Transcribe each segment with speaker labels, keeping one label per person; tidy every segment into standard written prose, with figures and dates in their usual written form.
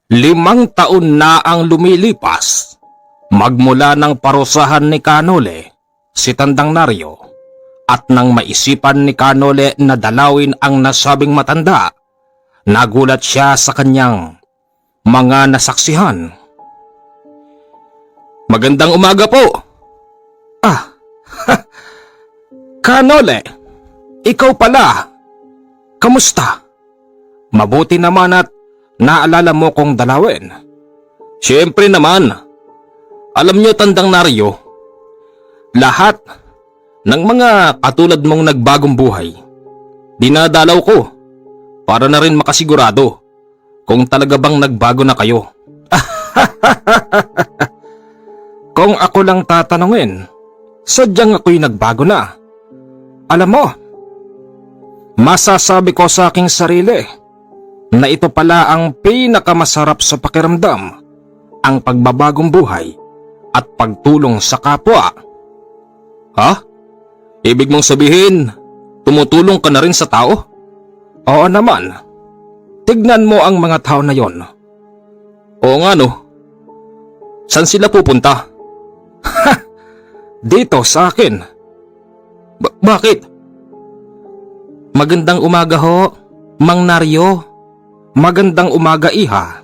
Speaker 1: 5 taon na ang lumilipas magmula ng parusahan ni Canole si Tandang Naryo at nang maisipan ni Canole na dalawin ang nasabing matanda, nagulat siya sa kanyang mga nasaksihan. "Magandang umaga po." "Ah, Canole, ikaw pala. Kamusta? Mabuti naman at naalala mo kong dalawin." "Siyempre naman. Alam niyo, Tandang Naryo, lahat ng mga katulad mong nagbagong buhay, dinadalaw ko para na rin makasigurado kung talaga bang nagbago na kayo." "Kung ako lang tatanungin, sadyang ako'y nagbago na. Alam mo, masasabi ko sa aking sarili na ito pala ang pinakamasarap sa pakiramdam, ang pagbabagong buhay at pagtulong sa kapwa." "Ha? Ibig mong sabihin, tumutulong ka na rin sa tao?" "Oo naman. Tignan mo ang mga tao na yon." "Oo nga no. Saan sila pupunta?" "Dito sa akin." Bakit?" "Magandang umaga ho, Mang Naryo." "Magandang umaga, iha.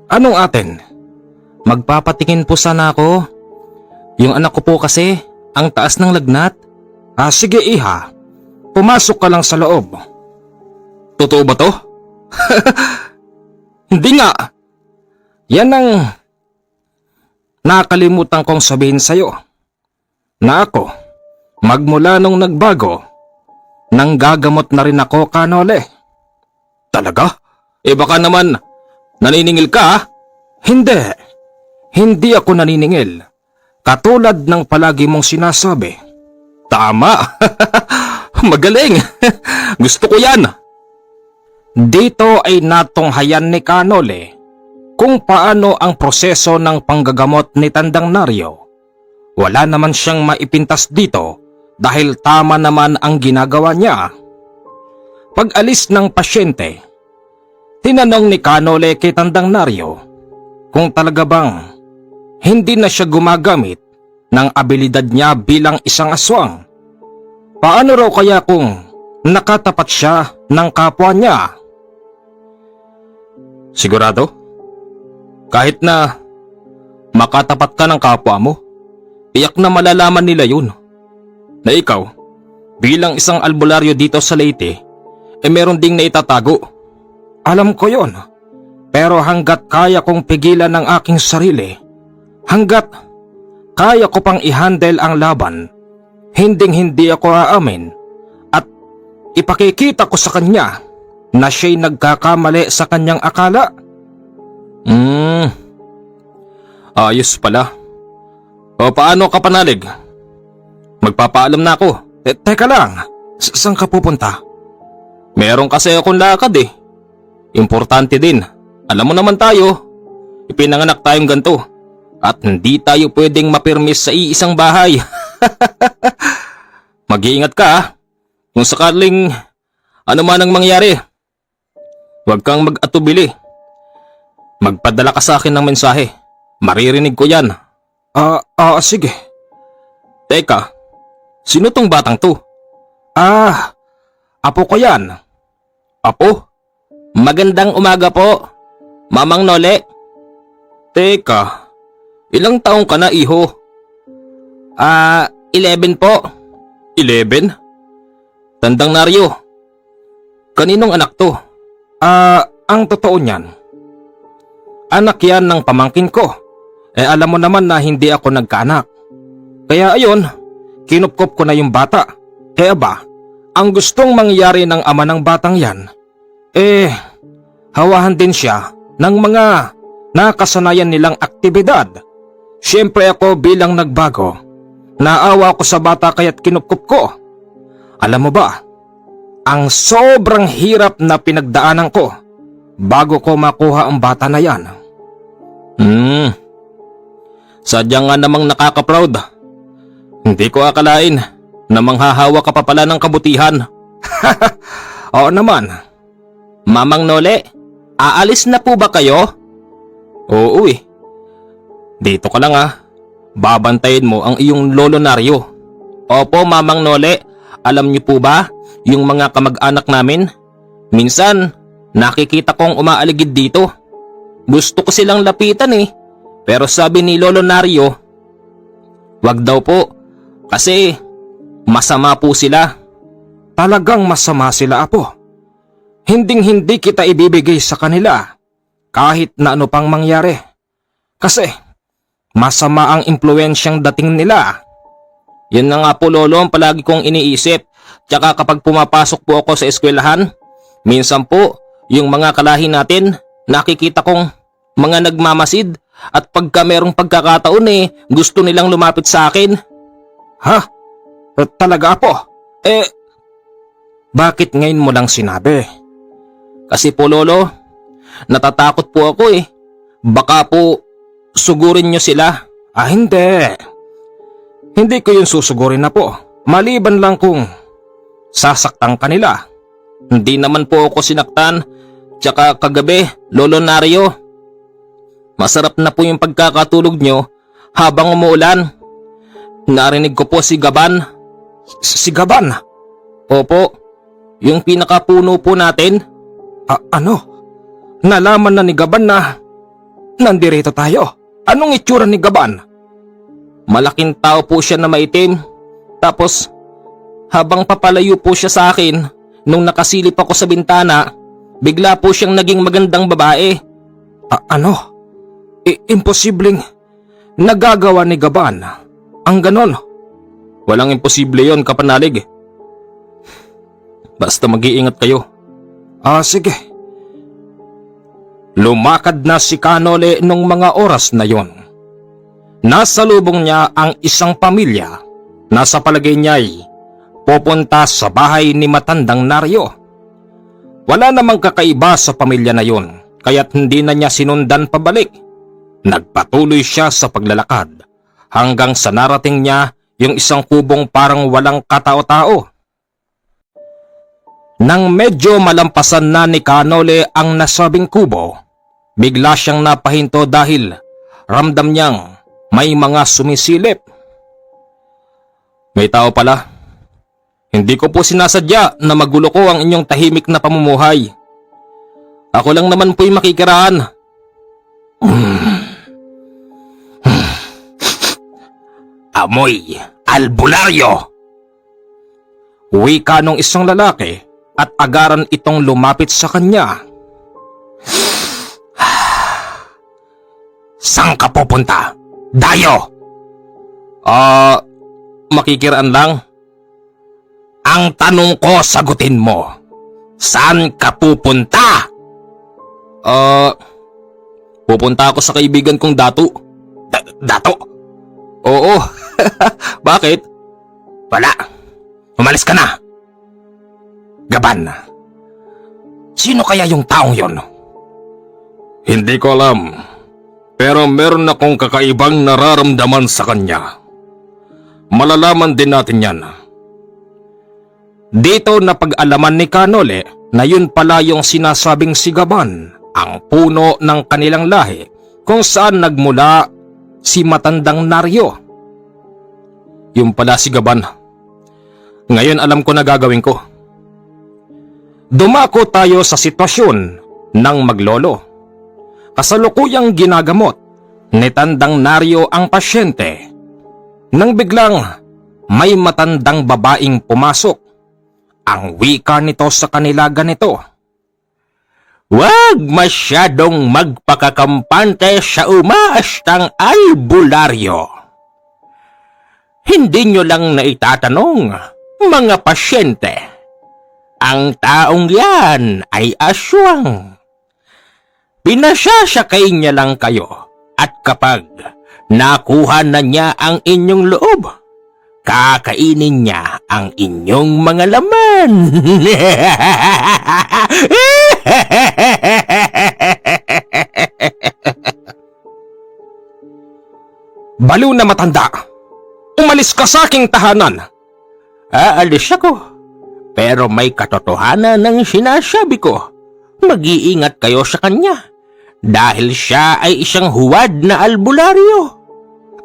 Speaker 1: Anong atin?" "Magpapatingin po sana ako. Yung anak ko po kasi, ang taas ng lagnat." Sige iha, pumasok ka lang sa loob." "Totoo ba to?" "Hindi nga. Yan ang nakalimutan kong sabihin sa'yo, na ako, magmula nung nagbago, nang gagamot na rin ako, Canole." "Talaga? Baka naman naniningil ka ha?" Hindi ako naniningil. Katulad ng palagi mong sinasabi." "Tama." "Magaling." "Gusto ko yan." Dito ay natunghayan ni Canole kung paano ang proseso ng panggagamot ni Tandang Naryo. Wala naman siyang maipintas dito dahil tama naman ang ginagawa niya. Pag-alis ng pasyente, tinanong ni Canole kay Tandang Naryo kung talaga bang hindi na siya gumagamit ng abilidad niya bilang isang aswang. Paano raw kaya kung nakatapat siya ng kapwa niya? "Sigurado? Kahit na makatapat ka ng kapwa mo, tiyak na malalaman nila yun. Na ikaw, bilang isang albularyo dito sa Leyte, meron ding naitatago." "Alam ko yon. Pero hanggat kaya kong pigilan ang aking sarili, hanggat kaya ko pang i-handle ang laban, hinding-hindi ako aamin at ipakikita ko sa kanya na siya'y nagkakamali sa kanyang akala." Ayos pala. O paano ka panalig? Magpapaalam na ako." Teka lang, saan ka pupunta?" "Meron kasi akong lakad eh. Importante din. Alam mo naman tayo, ipinanganak tayong ganito at hindi tayo pwedeng mapirmis sa iisang bahay." "Mag-iingat ka ha. Kung sakaling ano man ang mangyari, huwag kang mag-atubili. Magpadala ka sa akin ng mensahe. Maririnig ko yan." Sige." "Teka, sino tong batang to?" Apo ko yan." "Apo? Magandang umaga po, Mamang Nole." "Teka, ilang taong ka na, iho?" 11 po." 11? Tandang Naryo, kaninong anak to?" Ang totoo niyan, anak yan ng pamangkin ko. Alam mo naman na hindi ako nagkaanak. Kaya ayun, kinupkop ko na yung bata. Kaya ba, ang gustong mangyari ng ama ng batang yan, hawahan din siya ng mga nakasanayan nilang aktibidad. Siyempre ako bilang nagbago, naawa ko sa bata kaya't kinupkop ko. Alam mo ba, ang sobrang hirap na pinagdaanan ko bago ko makuha ang bata na yan." Sadya nga namang nakaka-proud. Hindi ko akalain na manghahawa ka pa pala ng kabutihan." "Oo naman." "Mamang Nole, aalis na po ba kayo?" Oo eh. Dito ka lang ah. Babantayin mo ang iyong lolo Naryo. Opo, Mamang Nole. Alam niyo po ba, yung mga kamag-anak namin, minsan nakikita kong umaaligid dito. Gusto ko silang lapitan eh. Pero sabi ni Lolo Naryo, wag daw po. Kasi masama po sila. Talagang masama sila, Apo. Hinding-hindi kita ibibigay sa kanila kahit na ano pang mangyari. Kasi masama ang impluensyang dating nila. Yun na nga po, Lolo, ang palagi kong iniisip. Tsaka kapag pumapasok po ako sa eskwelahan, minsan po yung mga kalahi natin, nakikita kong mga nagmamasid. At pagka merong pagkakataon gusto nilang lumapit sa akin. Ha? Talaga, Apo? Bakit ngayon mo lang sinabi? Kasi po, Lolo, natatakot po ako eh. Baka po sugurin nyo sila. Hindi. Hindi ko yun susugurin na po. Maliban lang kung sasaktan kanila. Hindi naman po ako sinaktan. Tsaka kagabi, Lolo Naryo, masarap na po yung pagkakatulog nyo habang umuulan. Narinig ko po si Gaban. Si Gaban? Opo, yung pinakapuno po natin. Ano? Nalaman na ni Gaban na nandirito tayo. Anong itsura ni Gaban? Malaking tao po siya na maitim. Tapos, habang papalayo po siya sa akin, nung nakasilip ako sa bintana, bigla po siyang naging magandang babae. Ano? Imposibleng nagagawa ni Gaban ang ganon. Walang imposible yon, kapanalig. Basta mag-iingat kayo. Sige. Lumakad na si Kanole nung mga oras na yon. Nasa lubong niya ang isang pamilya na sa palagay niya'y pupunta sa bahay ni matandang Naryo. Wala namang kakaiba sa pamilya na yon, kaya't hindi na niya sinundan pabalik. Nagpatuloy siya sa paglalakad hanggang sa narating niya yung isang kubong parang walang katao-tao. Nang medyo malampasan na ni Kanole ang nasabing kubo, bigla siyang napahinto dahil ramdam niyang may mga sumisilip. May tao pala. Hindi ko po sinasadya na magulo ko ang inyong tahimik na pamumuhay. Ako lang naman po'y makikiraan. Amoy albularyo! Wika nung isang lalaki at agaran itong lumapit sa kanya. Saan ka pupunta? Dayo! Makikiraan lang. Ang tanong ko, sagutin mo. Saan ka pupunta? Pupunta ako sa kaibigan kong Dato. Dato? Oo. Bakit? Wala. Umalis ka na. Gaban. Sino kaya yung taong yon? Hindi ko alam. Pero meron akong kakaibang nararamdaman sa kanya. Malalaman din natin yan. Dito napag-alaman ni Kanole na yun pala yung sinasabing si Gaban, ang puno ng kanilang lahi kung saan nagmula si matandang Naryo. Yung pala si Gaban. Ngayon alam ko na gagawin ko. Dumako tayo sa sitwasyon ng maglolo. Kasalukuyang ginagamot ni Tandang Naryo ang pasyente nang biglang may matandang babaeng pumasok. Ang wika nito sa kanila ganito: "Huwag masyadong magpakakampante sa umaastang albularyo. Hindi nyo lang naitatanong, mga pasyente, ang taong yan ay aswang. Pinasasakay niya lang kayo at kapag nakuha na niya ang inyong loob, kakainin niya ang inyong mga laman." Baliw na matanda! Umalis ka sa aking tahanan! Aalis ako, pero may katotohanan ng sinasabi ko. Mag-iingat kayo sa kanya. dahil siya ay isang huwad na albularyo.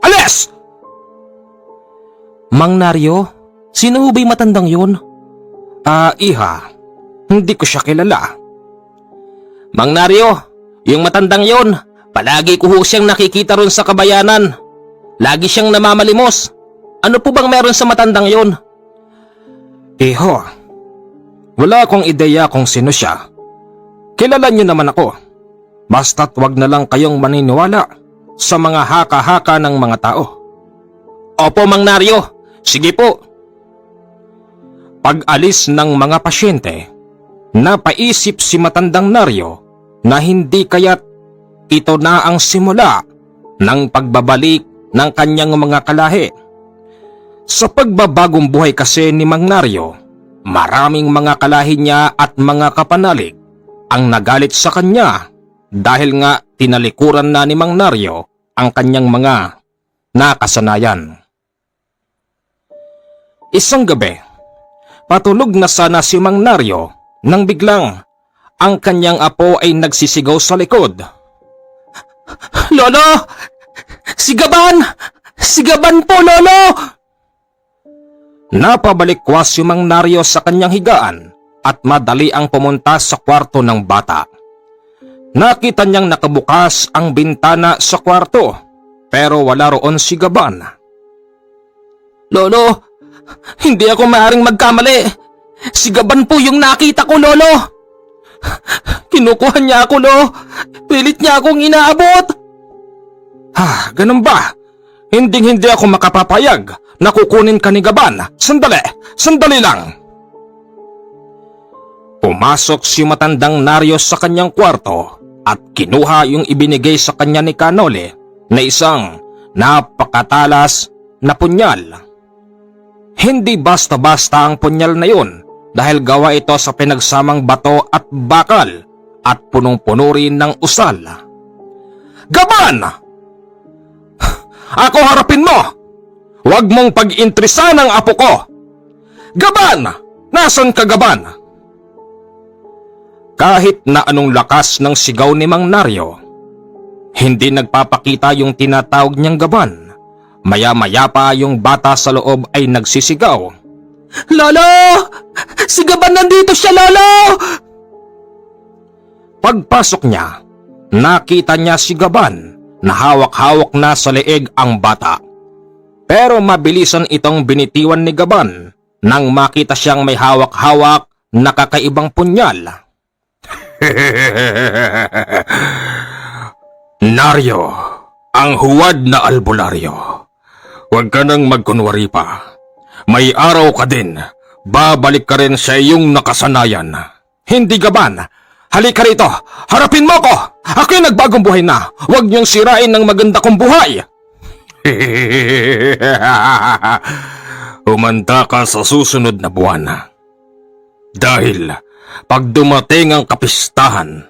Speaker 1: Alis! Mang Naryo, sino ba'y matandang yun? Iha, hindi ko siya kilala. Mang Naryo, yung matandang yun, palagi ko ho siyang nakikita ron sa kabayanan. Lagi siyang namamalimos. Ano po bang meron sa matandang yun? Iho, wala akong ideya kung sino siya. Kilala niyo naman ako. Basta't wag na lang kayong maniniwala sa mga haka-haka ng mga tao. Opo, Mang Naryo. Sige po. Pag-alis ng mga pasyente, napaisip si matandang Naryo na hindi kaya't ito na ang simula ng pagbabalik ng kanyang mga kalahi. Sa pagbabagong buhay kasi ni Mang Naryo, maraming mga kalahi niya at mga kapanalig ang nagalit sa kanya dahil nga tinalikuran na ni Mang Naryo ang kanyang mga nakasanayan. Isang gabi, patulog na sana si Mang Naryo nang biglang ang kanyang apo ay nagsisigaw sa likod. Lolo! Sigaban! Sigaban po, Lolo! Napabalikwas si Mang Naryo sa kanyang higaan at madali ang pumunta sa kwarto ng bata. Nakita niyang nakabukas ang bintana sa kwarto pero wala roon si Gaban. Lolo, hindi ako maaaring magkamali. Si Gaban po yung nakita ko, Lolo. Kinukuha niya ako, Lo. Pilit niya akong inaabot. Ganun ba? Hindi ako makapapayag na kukunin ka ni Gaban. Sandali lang. Pumasok si matandang Naryo sa kanyang kwarto at kinuha yung ibinigay sa kanya ni Kanole na isang napakatalas na punyal. Hindi basta-basta ang punyal na yun dahil gawa ito sa pinagsamang bato at bakal at punong-puno rin ng usal. Gaban! Ako harapin mo! Huwag mong pag-intrisan ang apo ko! Gaban! Nasaan ka, Gaban? Kahit na anong lakas ng sigaw ni Mang Naryo, hindi nagpapakita yung tinatawag niyang Gaban. Maya-maya pa yung bata sa loob ay nagsisigaw. Lolo! Si Gaban nandito siya, Lolo! Pagpasok niya, nakita niya si Gaban na hawak-hawak na sa leeg ang bata. Pero mabilisan itong binitiwan ni Gaban nang makita siyang may hawak-hawak na kakaibang punyal. Naryo, ang huwad na albularyo. Huwag ka nang magkunwari pa. May araw ka din, babalik ka rin sa iyong nakasanayan. Hindi, Gaban. Halika rito, harapin mo ko. Ako'y nagbagong buhay na. Huwag niyong sirain ng maganda kong buhay. Humanda ka sa susunod na buwan. Dahil pag dumating ang kapistahan,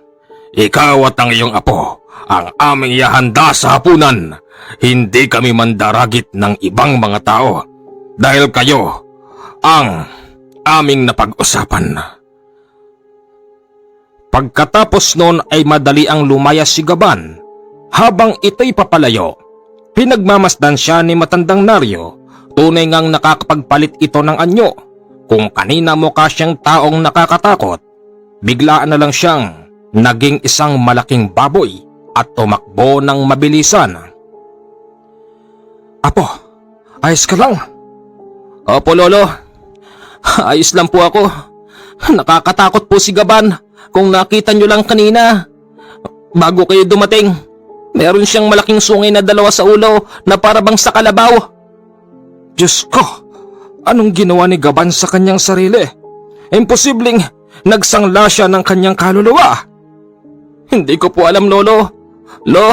Speaker 1: ikaw at ang iyong apo ang aming ihahanda sa hapunan. Hindi kami mandaragit ng ibang mga tao dahil kayo ang aming napag-usapan. Pagkatapos noon ay madali ang lumaya si Gaban. Habang ito'y papalayo, pinagmamasdan siya ni matandang Naryo. Tunay ngang nakakapagpalit ito ng anyo. Kung kanina mukha siyang taong nakakatakot, biglaan na lang siyang naging isang malaking baboy at tumakbo ng mabilisan. Apo, ayos ka lang? Opo, Lolo. Ayos lang po ako. Nakakatakot po si Gaban. Kung nakita nyo lang kanina, bago kayo dumating, meron siyang malaking sungay na dalawa sa ulo na para bang sa kalabaw. Diyos ko, anong ginawa ni Gaban sa kanyang sarili? Imposibleng nagsangla siya ng kanyang kaluluwa. Hindi ko po alam, Lolo. Lo,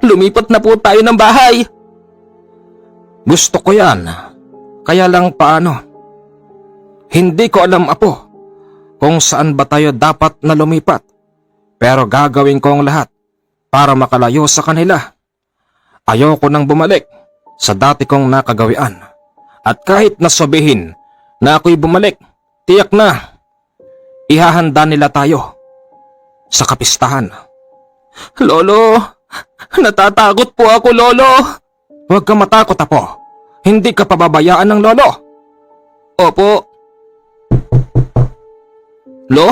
Speaker 1: lumipat na po tayo ng bahay. Gusto ko yan. Kaya lang paano? Hindi ko alam, Apo, kung saan ba tayo dapat na lumipat. Pero gagawin ko ang lahat para makalayo sa kanila. Ayoko nang bumalik sa dati kong nakagawian. At kahit nasabihin na ako'y bumalik, tiyak na ihahanda nila tayo sa kapistahan. Lolo, natatakot po ako, Lolo. Huwag ka matakot, Apo. Hindi ka pababayaan ng Lolo. Opo. Lo?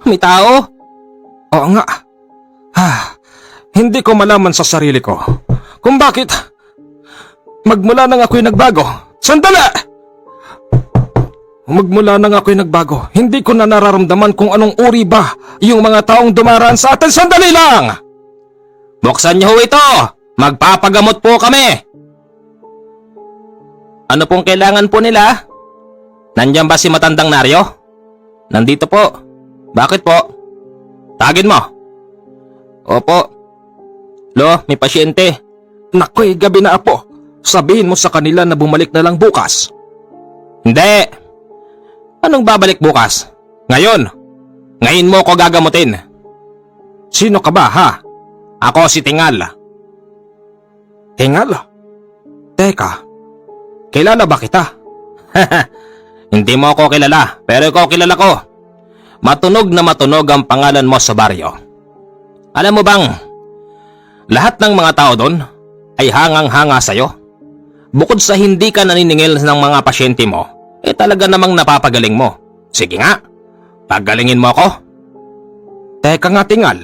Speaker 1: May tao? Oo nga. Hindi ko malaman sa sarili ko kung bakit magmula nang ako'y nagbago. Sandali! Magmula nang ako'y nagbago, hindi ko na nararamdaman kung anong uri ba yung mga taong dumaraan sa atin. Sandali lang! Buksan niyo ho ito! Magpapagamot po kami! Ano pong kailangan po nila? Nandiyan ba si Matandang Naryo? Nandito po. Bakit po? Tagin mo. Opo. Lo, may pasyente. Nakoy, gabi na, Apo. Sabihin mo sa kanila na bumalik na lang bukas. Hindi. Anong babalik bukas? Ngayon. Ngayon mo ko gagamutin. Sino ka ba, ha? Ako si Tingal. Tingal? Teka, kilala ba kita? Hindi mo ako kilala, pero ikaw kilala ko. Matunog na matunog ang pangalan mo sa baryo. Alam mo bang, lahat ng mga tao doon ay hangang-hanga sa'yo. Bukod sa hindi ka naniningil ng mga pasyente mo, talaga namang napapagaling mo. Sige nga, pagalingin mo ako. Teka nga, Tingal.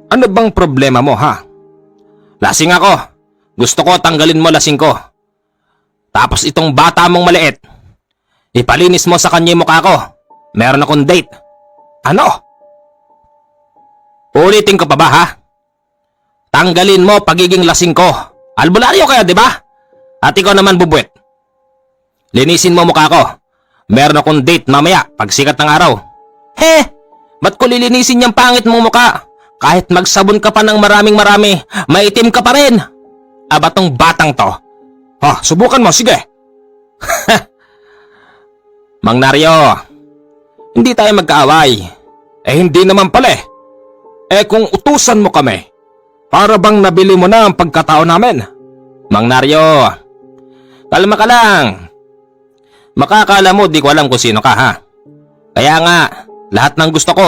Speaker 1: Ano bang problema mo, ha? Lasing ako. Gusto ko tanggalin mo lasing ko. Tapos itong bata mong maliit, ipalinis mo sa kanya yung mukha ko. Meron akong date. Ano? Ulitin ko pa ba, ha? Tanggalin mo pagiging lasing ko. Albularyo kaya, di ba? At ikaw naman, bubuet. Linisin mo mukha ko. Meron akong date mamaya pag sikat ng araw. Ba't ko lilinisin yung pangit mong mukha? Kahit magsabon ka pa ng maraming-marami, maitim ka pa rin. Aba tong batang to. Subukan mo, sige. Mang Naryo, hindi tayo magkaaway. Hindi naman pala eh. Kung utusan mo kami, para bang nabili mo na ang pagkatao namin? Mang Naryo, kalma ka lang. Makakala mo di ko alam kung sino ka, ha? Kaya nga, lahat ng gusto ko,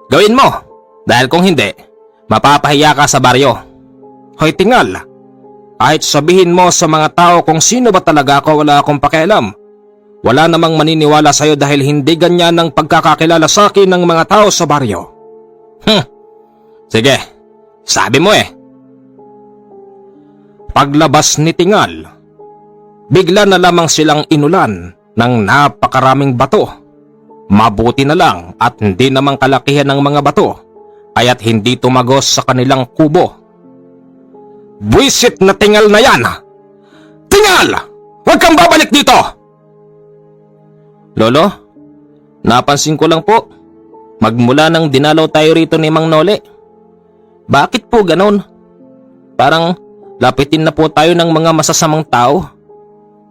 Speaker 1: gawin mo. Dahil kung hindi, mapapahiya ka sa baryo. Hoy, Tingal, kahit sabihin mo sa mga tao kung sino ba talaga ako, wala akong pakialam. Wala namang maniniwala sa'yo dahil hindi ganyan ang pagkakakilala sa akin ng mga tao sa baryo. Sige, sabi mo eh. Paglabas ni Tingal, bigla na lamang silang inulan ng napakaraming bato. Mabuti na lang at hindi namang kalakihan ng mga bato, kaya't hindi tumagos sa kanilang kubo. Buisit na Tingal na yan! Tingal! Huwag kang babalik dito! Lolo, napansin ko lang po, magmula nang dinalaw tayo rito ni Mang Noli. Bakit po ganon? Parang lapitin na po tayo ng mga masasamang tao.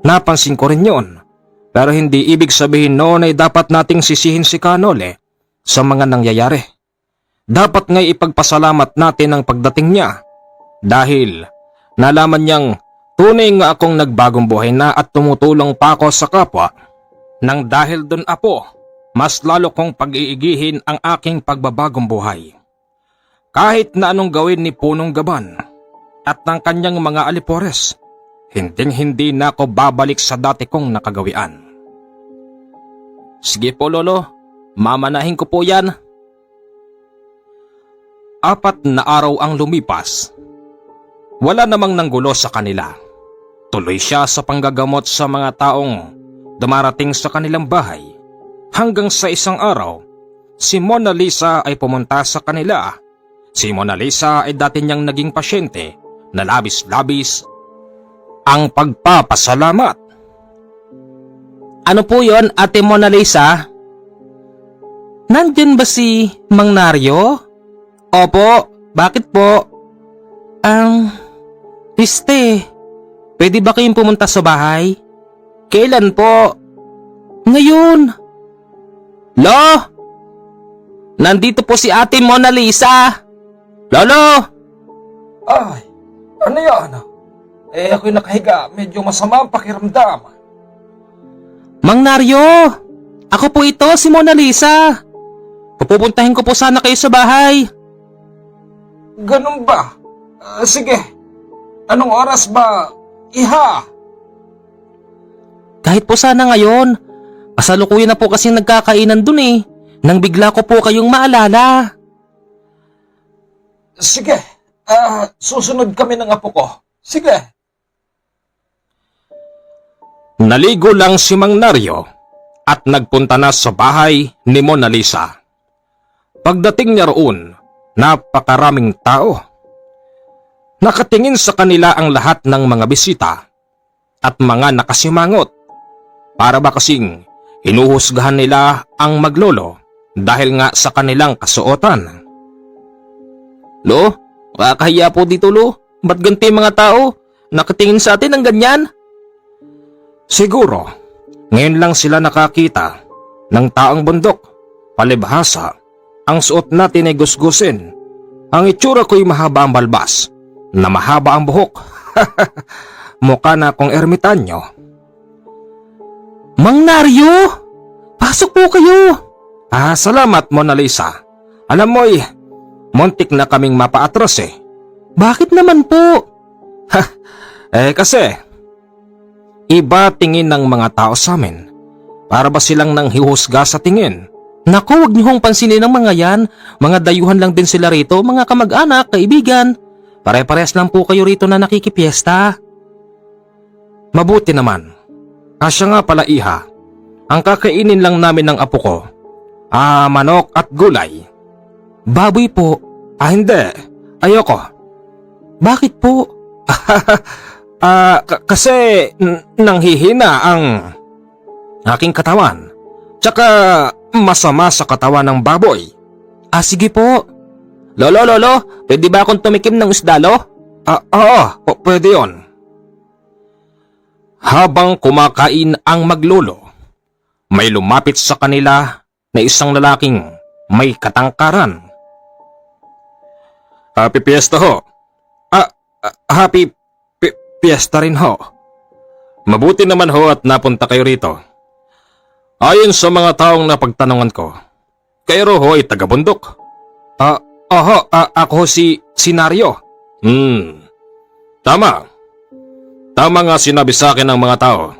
Speaker 1: Napansin ko rin yun. Pero hindi ibig sabihin noon ay dapat nating sisihin si Kanole sa mga nangyayari. Dapat nga'y ipagpasalamat natin ang pagdating niya dahil nalaman niyang tunay nga akong nagbagong buhay na at tumutulong pa ako sa kapwa. Nang dahil dun, Apo, mas lalo kong pag-iigihin ang aking pagbabagong buhay. Kahit na anong gawin ni Punong Gaban at ng kanyang mga alipores, hinding-hindi na ako babalik sa dati kong nakagawian. Sige po, Lolo, mamanahin ko po yan. 4 na araw ang lumipas. Wala namang nanggulo sa kanila. Tuloy siya sa panggagamot sa mga taong dumarating sa kanilang bahay. Hanggang sa isang araw, si Mona Lisa ay pumunta sa kanila. Si Mona Lisa ay dati niyang naging pasyente na labis-labis ang pagpapasalamat. Ano po yon, Ate Mona Lisa? Nandyan ba si Mang Naryo? Opo, bakit po? Piste, pwede ba kayong pumunta sa bahay? Kailan po? Ngayon. Lo! Nandito po si Ate Mona Lisa. Lolo!
Speaker 2: Ay, ano yan? Ako'y nakahiga, medyo masama ang pakiramdam.
Speaker 1: Mang Naryo! Ako po ito, si Mona Lisa. Pupuntahin ko po sana kayo sa bahay.
Speaker 2: Ganun ba? Sige. Anong oras ba, iha?
Speaker 1: Kahit po sana ngayon. Kasalukuyan na po kasi nagkakainan dun eh. Nang bigla ko po kayong maalala.
Speaker 2: Sige. Susunod kami ng apo ko. Sige.
Speaker 1: Naligo lang si Mang Naryo at nagpunta na sa bahay ni Mona Lisa. Pagdating niya roon, napakaraming tao. Nakatingin sa kanila ang lahat ng mga bisita at mga nakasimangot. Para ba kasing hinuhusgahan nila ang maglolo dahil nga sa kanilang kasuotan. Lo, kakahiya po dito lo. Ba't ganti mga tao? Nakatingin sa atin ng ganyan? Siguro, ngayon lang sila nakakita ng taong bundok. Palibhasa, ang suot natin ay gusgusin. Ang itsura ko'y mahaba ang balbas, na mahaba ang buhok. Mukha na akong ermitanyo. Mang Naryo! Pasok po kayo! Salamat Mona Lisa. Alam mo'y, muntik na kaming mapaatras eh. Bakit naman po? Kasi, iba tingin ng mga tao sa amin. Para ba silang nang hihusga sa tingin? Naku, wag niyo hong pansinin ang mga yan. Mga dayuhan lang din sila rito, mga kamag-anak, kaibigan. Pare-parehas lang po kayo rito na nakikipiesta. Mabuti naman. Asya nga pala iha, ang kakainin lang namin ng apo ko, manok at gulay. Baboy po. Hindi. Ayoko. Bakit po? Kasi nanghihina ang aking katawan. Tsaka masama sa katawan ng baboy. Sige po. Lolo, pwede ba akong tumikim ng isda lo? Oo, pwede yon. Habang kumakain ang maglolo, may lumapit sa kanila na isang lalaking may katangkaran. Happy Fiesta ho. Happy Fiesta rin ho. Mabuti naman ho at napunta kayo rito. Ayon sa mga taong napagtanungan ko, kayo ho ay taga-bundok. Ako si Naryo. Tama. Tama nga sinabi sa akin ng mga tao.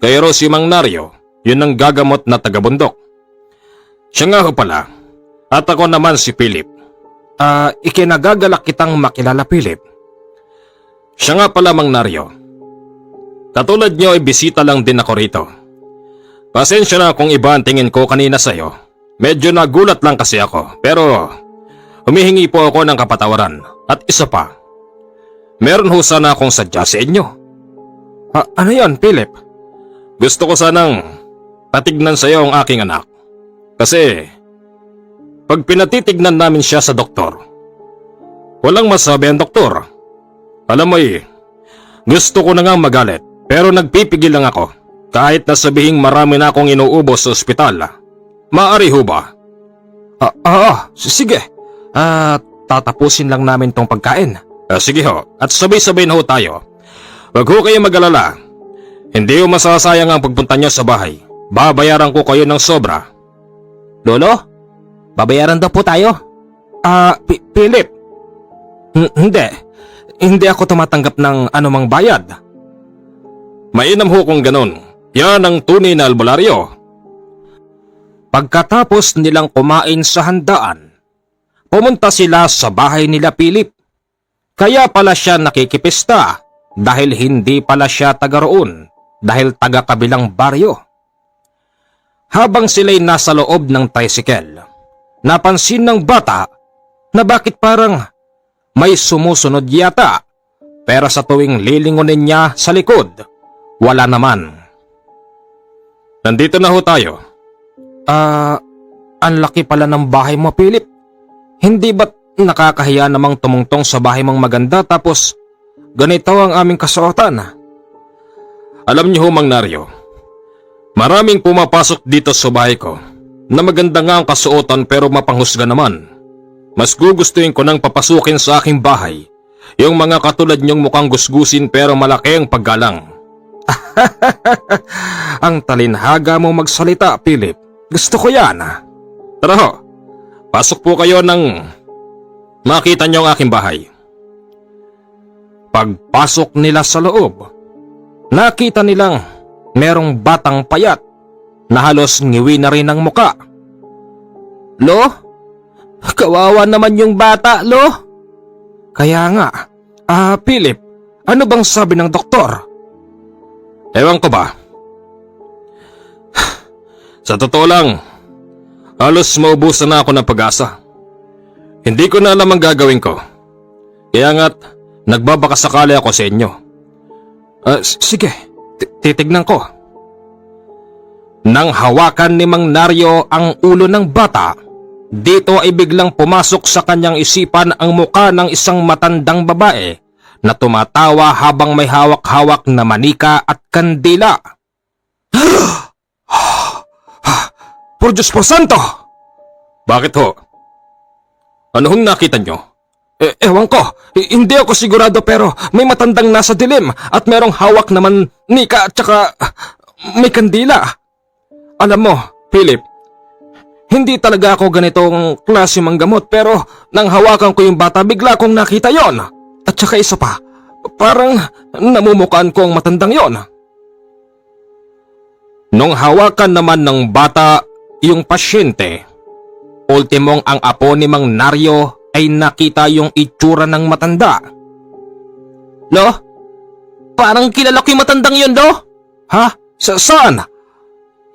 Speaker 1: Kayo si Mang Naryo, yun ang gagamot na taga-bundok. Siya nga ho pala. At ako naman si Philip. Ikinagagalak kitang makilala Philip. Siya nga pala Mang Naryo. Katulad nyo ay bisita lang din ako rito. Pasensya na kung iba ang tingin ko kanina sa'yo. Medyo nagulat lang kasi ako. Pero humihingi po ako ng kapatawaran. At isa pa, meron ho sana akong sadya sa inyo. Ano yan, Philip? Gusto ko sanang patignan sa'yo ang aking anak. Kasi pag pinatitignan namin siya sa doktor, walang masabi ang doktor. Alam mo gusto ko na nga magalit pero nagpipigil lang ako kahit na sabihing marami na akong inuubos sa ospital. Maaari ho ba? Sige. Tatapusin lang namin tong pagkain. Sige ho, at sabay-sabay na ho tayo. Wag ho kayo mag-alala. Hindi ho masasayang ang pagpunta niyo sa bahay. Babayaran ko kayo ng sobra. Lolo? Babayaran daw po tayo? Philip. Hindi. Hindi ako tumatanggap ng anumang bayad. Mainam ho kung ganun. Yan ang tunay na albularyo. Pagkatapos nilang kumain sa handaan, pumunta sila sa bahay nila Philip. Kaya pala siya nakikipista dahil hindi pala siya taga roon dahil taga kabilang baryo. Habang sila'y nasa loob ng tricycle, napansin ng bata na bakit parang may sumusunod yata, pero sa tuwing lilingunin niya sa likod, wala naman. Nandito na ho tayo. Ang laki pala ng bahay mo, Philip. Hindi ba't nakakahiya namang tumungtong sa bahay mong maganda tapos ganito ang aming kasuotan? Alam niyo ho, Mang Naryo, maraming pumapasok dito sa bahay ko na maganda nga ang kasuotan pero mapanghusga naman. Mas gugustuhin ko nang papasukin sa aking bahay yung mga katulad niyong mukhang gusgusin pero malaki ang paggalang. Ang talinhaga mo magsalita, Philip. Gusto ko yan. Tara ho, pasok po kayo ng makita niyo ang aking bahay. Pagpasok nila sa loob, nakita nilang merong batang payat na halos ngiwi na rin ang muka. Lo? Kawawa naman yung bata, Lo. Kaya nga, Philip, ano bang sabi ng doktor? Ewan ko ba? Sa totoo lang, halos maubusan na ako ng pag-asa. Hindi ko na alam ang gagawin ko. Kaya nga't nagbabakasakali ako sa inyo. Sige, titignan ko. Nang hawakan ni Mang Naryo ang ulo ng bata, dito ay biglang pumasok sa kanyang isipan ang muka ng isang matandang babae na tumatawa habang may hawak-hawak na manika at kandila. Por Diyos por Santo! Bakit ho? Ano hong nakita nyo? Ewan ko, hindi ako sigurado pero may matandang nasa dilim at merong hawak na manika at saka may kandila. Alam mo, Philip, hindi talaga ako ganitong klase manggamot pero nang hawakan ko yung bata bigla kong nakita yon. At saka isa pa, parang namumukaan ko ang matandang yon. Nung hawakan naman ng bata yung pasyente, ultimong ang apo ni Mang Naryo ay nakita yung itsura ng matanda. Lo? Parang kilala ko yung matandang yon, Lo? Ha? Saan?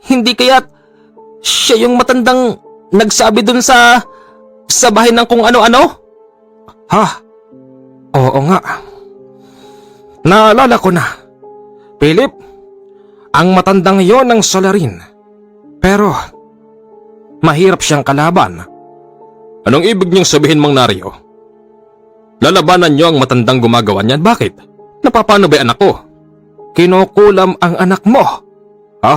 Speaker 1: Hindi kaya't siya yung matandang nagsabi dun sa bahay ng kung ano-ano? Ha? Oo nga. Naalala ko na. Philip, ang matandang yon ang salarin. Pero mahirap siyang kalaban. Anong ibig niyong sabihin, Mang Naryo? Lalabanan niyo ang matandang gumagawa niyan? Bakit? Napapano ba anak ko? Kinukulam ang anak mo. Ha?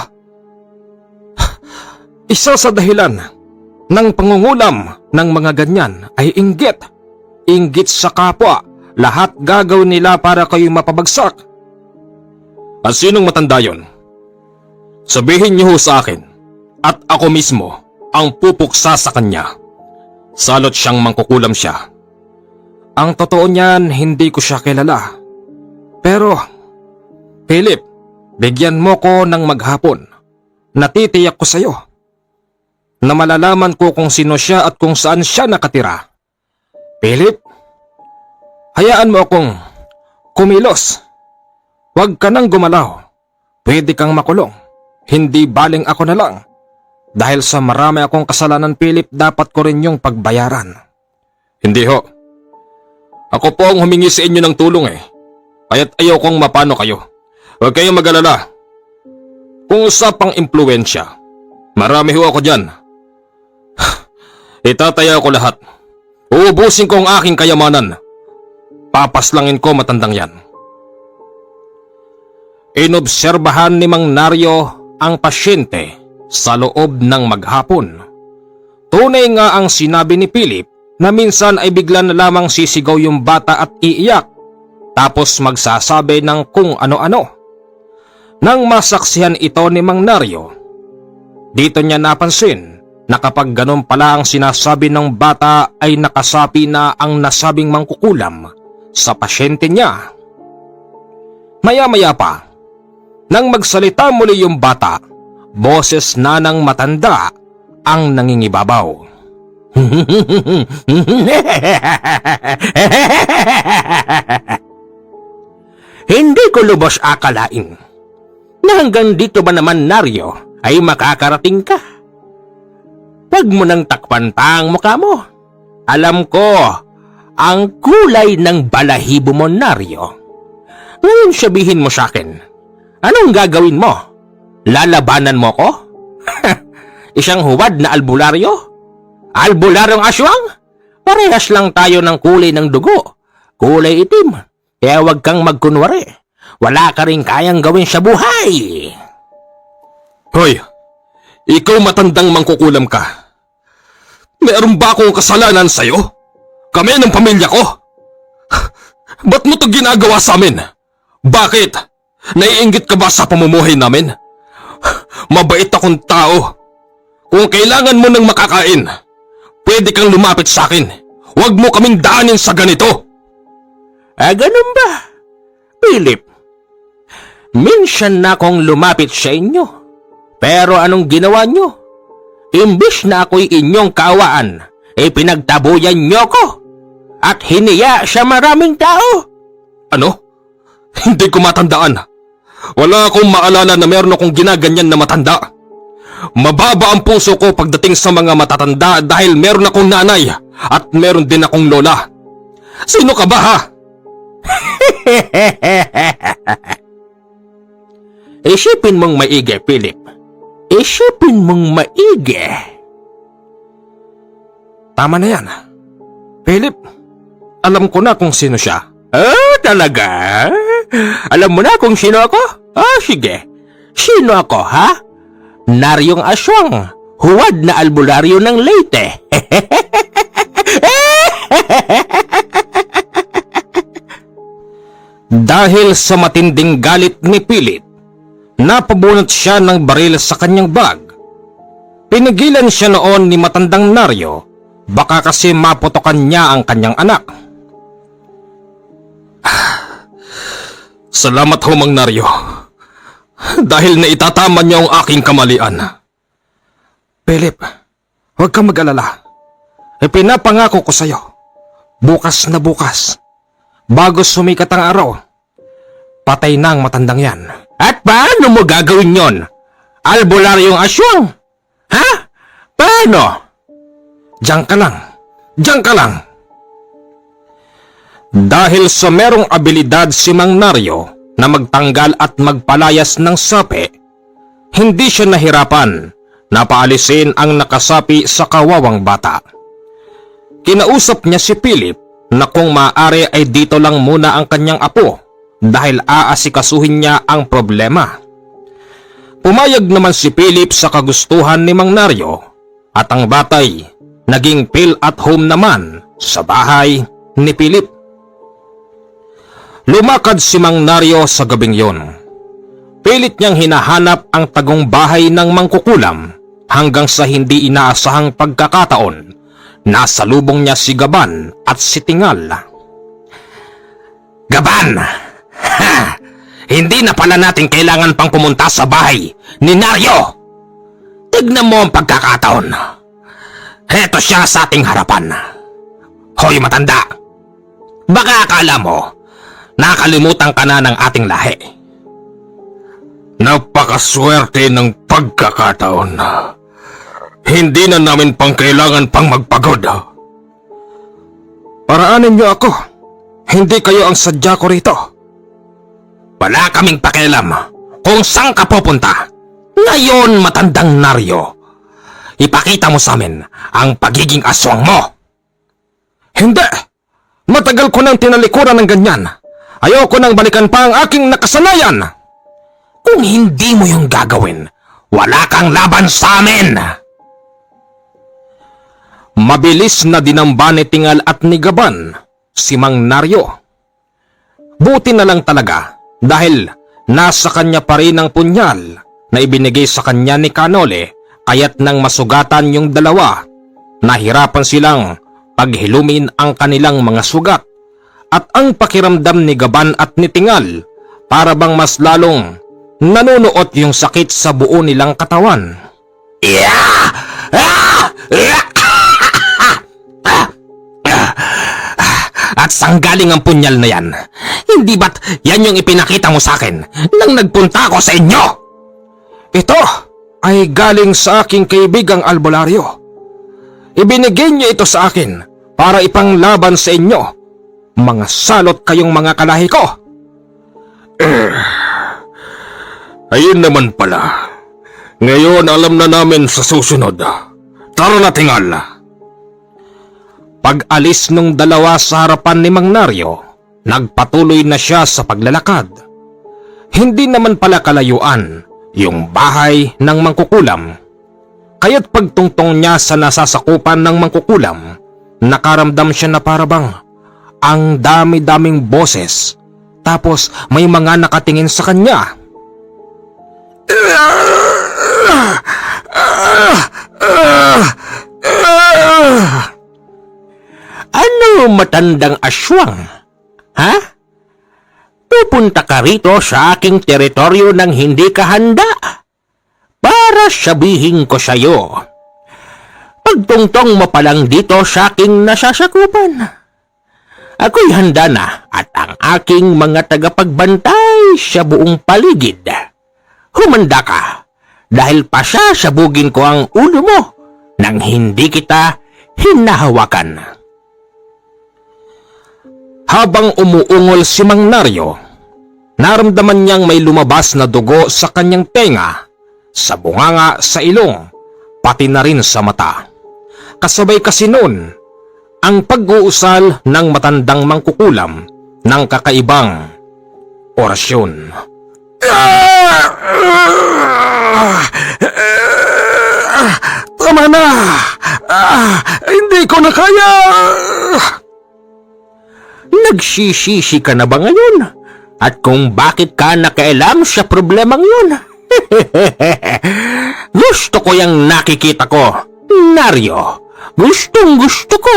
Speaker 1: Isa sa dahilan ng pangungulam ng mga ganyan ay inggit. Inggit sa kapwa. Lahat gagawin nila para kayo mapabagsak. At sinong matanda yon? Sabihin niyo ho sa akin at ako mismo ang pupuksa sa kanya. Salot siyang mangkukulam siya. Ang totoo niyan, hindi ko siya kilala. Pero, Philip, bigyan mo ko ng maghapon. Natitiyak ko sa'yo na malalaman ko kung sino siya at kung saan siya nakatira. Philip, hayaan mo akong kumilos. Huwag ka nang gumalaw. Pwede kang makulong. Hindi baling ako na lang. Dahil sa marami akong kasalanan, Philip, dapat ko rin yung pagbayaran. Hindi ho. Ako po ang humingi sa inyo ng tulong Kaya't ayaw kong mapano kayo. Huwag kayong mag-alala. Kung usapang impluensya, marami ho ako dyan. Itataya ko lahat. Uubusin ko ang aking kayamanan. Papaslangin ko matandang yan. Inobserbahan ni Mang Naryo ang pasyente sa loob ng maghapon. Tunay nga ang sinabi ni Philip na minsan ay bigla na lamang sisigaw yung bata at iiyak, tapos magsasabi ng kung ano-ano. Nang masaksihan ito ni Mang Naryo, dito niya napansin na kapag ganun pala ang sinasabi ng bata ay nakasapi na ang nasabing mangkukulam sa pasyente niya. Maya-maya pa, nang magsalita muli yung bata, boses na ng matanda ang nangingibabaw. Hindi ko lubos akalain na hanggang dito ba naman, Naryo, ay makakarating ka. Huwag mo nang takpan pa ang mukha mo. Alam ko ang kulay ng balahibo mo, Naryo. Ngayon sabihin mo sa akin, anong gagawin mo? Lalabanan mo ko? Isang huwad na albularyo? Albularyong aswang? Parehas lang tayo ng kulay ng dugo. Kulay itim. Kaya huwag kang magkunwari. Wala ka rin kayang gawin sa buhay. Hoy, ikaw matandang mangkukulam ka. Meron ba akong kasalanan sa'yo? Kami ng pamilya ko. Ba't mo ito ginagawa sa amin? Bakit? Naiinggit ka ba sa pamumuhay namin? Mabait akong tao. Kung kailangan mo ng makakain, pwede kang lumapit sa akin. Huwag mo kaming daanin sa ganito. Ganun ba? Philip, minsan na akong lumapit sa inyo. Pero anong ginawa nyo? Imbis na ako'y inyong kaawaan, pinagtabuyan nyo ko. At hiniya sa maraming tao. Ano? Hindi ko matandaan. Wala akong maalala na meron akong ginaganyan na matanda. Mababa ang puso ko pagdating sa mga matatanda dahil meron akong nanay at meron din akong lola. Sino ka ba, ha? Isipin mong maigi, Philip. Isipin mong maigi. Tama na yan. Philip, alam ko na kung sino siya. Talaga? Alam mo na kung sino ako? Sige. Sino ako, ha? Naryong aswang, huwad na albularyo ng Leyte. Dahil sa matinding galit ni Philip, napabunot siya ng baril sa kanyang bag. Pinigilan siya noon ni matandang Naryo, baka kasi maputokan niya ang kanyang anak. Salamat ho, Mang Naryo. Dahil naitatama niyo ang aking kamalian. Philip, huwag kang mag-alala. Pinapangako ko sa'yo, bukas na bukas, bago sumikat ang araw, patay na ang matandang yan. At paano mo gagawin yon? Albularyong aswang? Ha? Paano? Diyan ka lang. Diyan ka lang. Dahil sa merong abilidad si Mang Naryo na magtanggal at magpalayas ng sapi, hindi siya nahirapan na paalisin ang nakasapi sa kawawang bata. Kinausap niya si Philip na kung maaari ay dito lang muna ang kanyang apo dahil aasikasuhin niya ang problema. Pumayag naman si Philip sa kagustuhan ni Mang Naryo at ang batay naging feel at home naman sa bahay ni Philip. Lumakad si Mang Naryo sa gabing yon. Pilit niyang hinahanap ang tagong bahay ng mangkukulam hanggang sa hindi inaasahang pagkakataon nasa lubong niya si Gaban at si Tingal. Gaban! Ha! Hindi na pala natin kailangan pang pumunta sa bahay ni Naryo. Tignan mo ang pagkakataon. Heto siya sa ating harapan. Hoy matanda! Baka akala mo nakalimutan ka na ng ating lahi. Napakaswerte ng pagkakataon. Hindi na namin pang kailangan pang magpagod. Paraanin niyo ako. Hindi kayo ang sadya ko rito. Wala kaming pakialam kung saan ka pupunta. Ngayon, matandang Naryo, ipakita mo sa amin ang pagiging aswang mo. Hindi! Matagal ko nang tinalikuran ng ganyan. Ayoko nang balikan pa ang aking nakasanayan. Kung hindi mo yung gagawin, wala kang laban sa amin. Mabilis na dinamba ni Tingal at ni Gaban si Mang Naryo. Buti na lang talaga dahil nasa kanya pa rin ang punyal na ibinigay sa kanya ni Kanole, kaya't nang masugatan yung dalawa, nahirapan silang paghilumin ang kanilang mga sugat. At ang pakiramdam ni Gaban at ni Tingal para bang mas lalong nanunuot yung sakit sa buo nilang katawan. At saan galing ang punyal na yan? Hindi ba't yan yung ipinakita mo sa akin nang nagpunta ako sa inyo? Ito ay galing sa aking kaibigang albularyo. Ibinigay niya ito sa akin para ipanglaban sa inyo. Mga salot kayong mga kalahi ko. Ayun naman pala. Ngayon alam na namin sa susunod. Tara na, Tingal. Pag-alis nung dalawa sa harapan ni Mang Naryo, nagpatuloy na siya sa paglalakad. Hindi naman pala kalayuan yung bahay ng mangkukulam. Kaya't pagtungtong niya sa nasasakupan ng mangkukulam, nakaramdam siya na parabang ang dami-daming boses, tapos may mga nakatingin sa kanya.
Speaker 3: matandang aswang. Ha? Pupunta ka rito sa aking teritoryo nang hindi ka handa. Para sabihin ko sa'yo, pagtungtong mo pa lang dito sa aking nasasakupan, ako'y handa na at ang aking mga tagapagbantay sa buong paligid. Humanda ka dahil pasasabugin ko ang ulo mo nang hindi kita hinahawakan.
Speaker 1: Habang umuungol si Mang Naryo, naramdaman niyang may lumabas na dugo sa kanyang tenga, sa bunganga, sa ilong, pati na rin sa mata. Kasabay kasi noon ang pag-uusal ng matandang mangkukulam ng kakaibang orasyon.
Speaker 2: Tama na! Hindi ko na kaya!
Speaker 3: Nagsisisi ka na ba ngayon? At kung bakit ka nakailam sa problemang yun? Gusto ko yung nakikita ko, Naryo. Gustong gusto ko.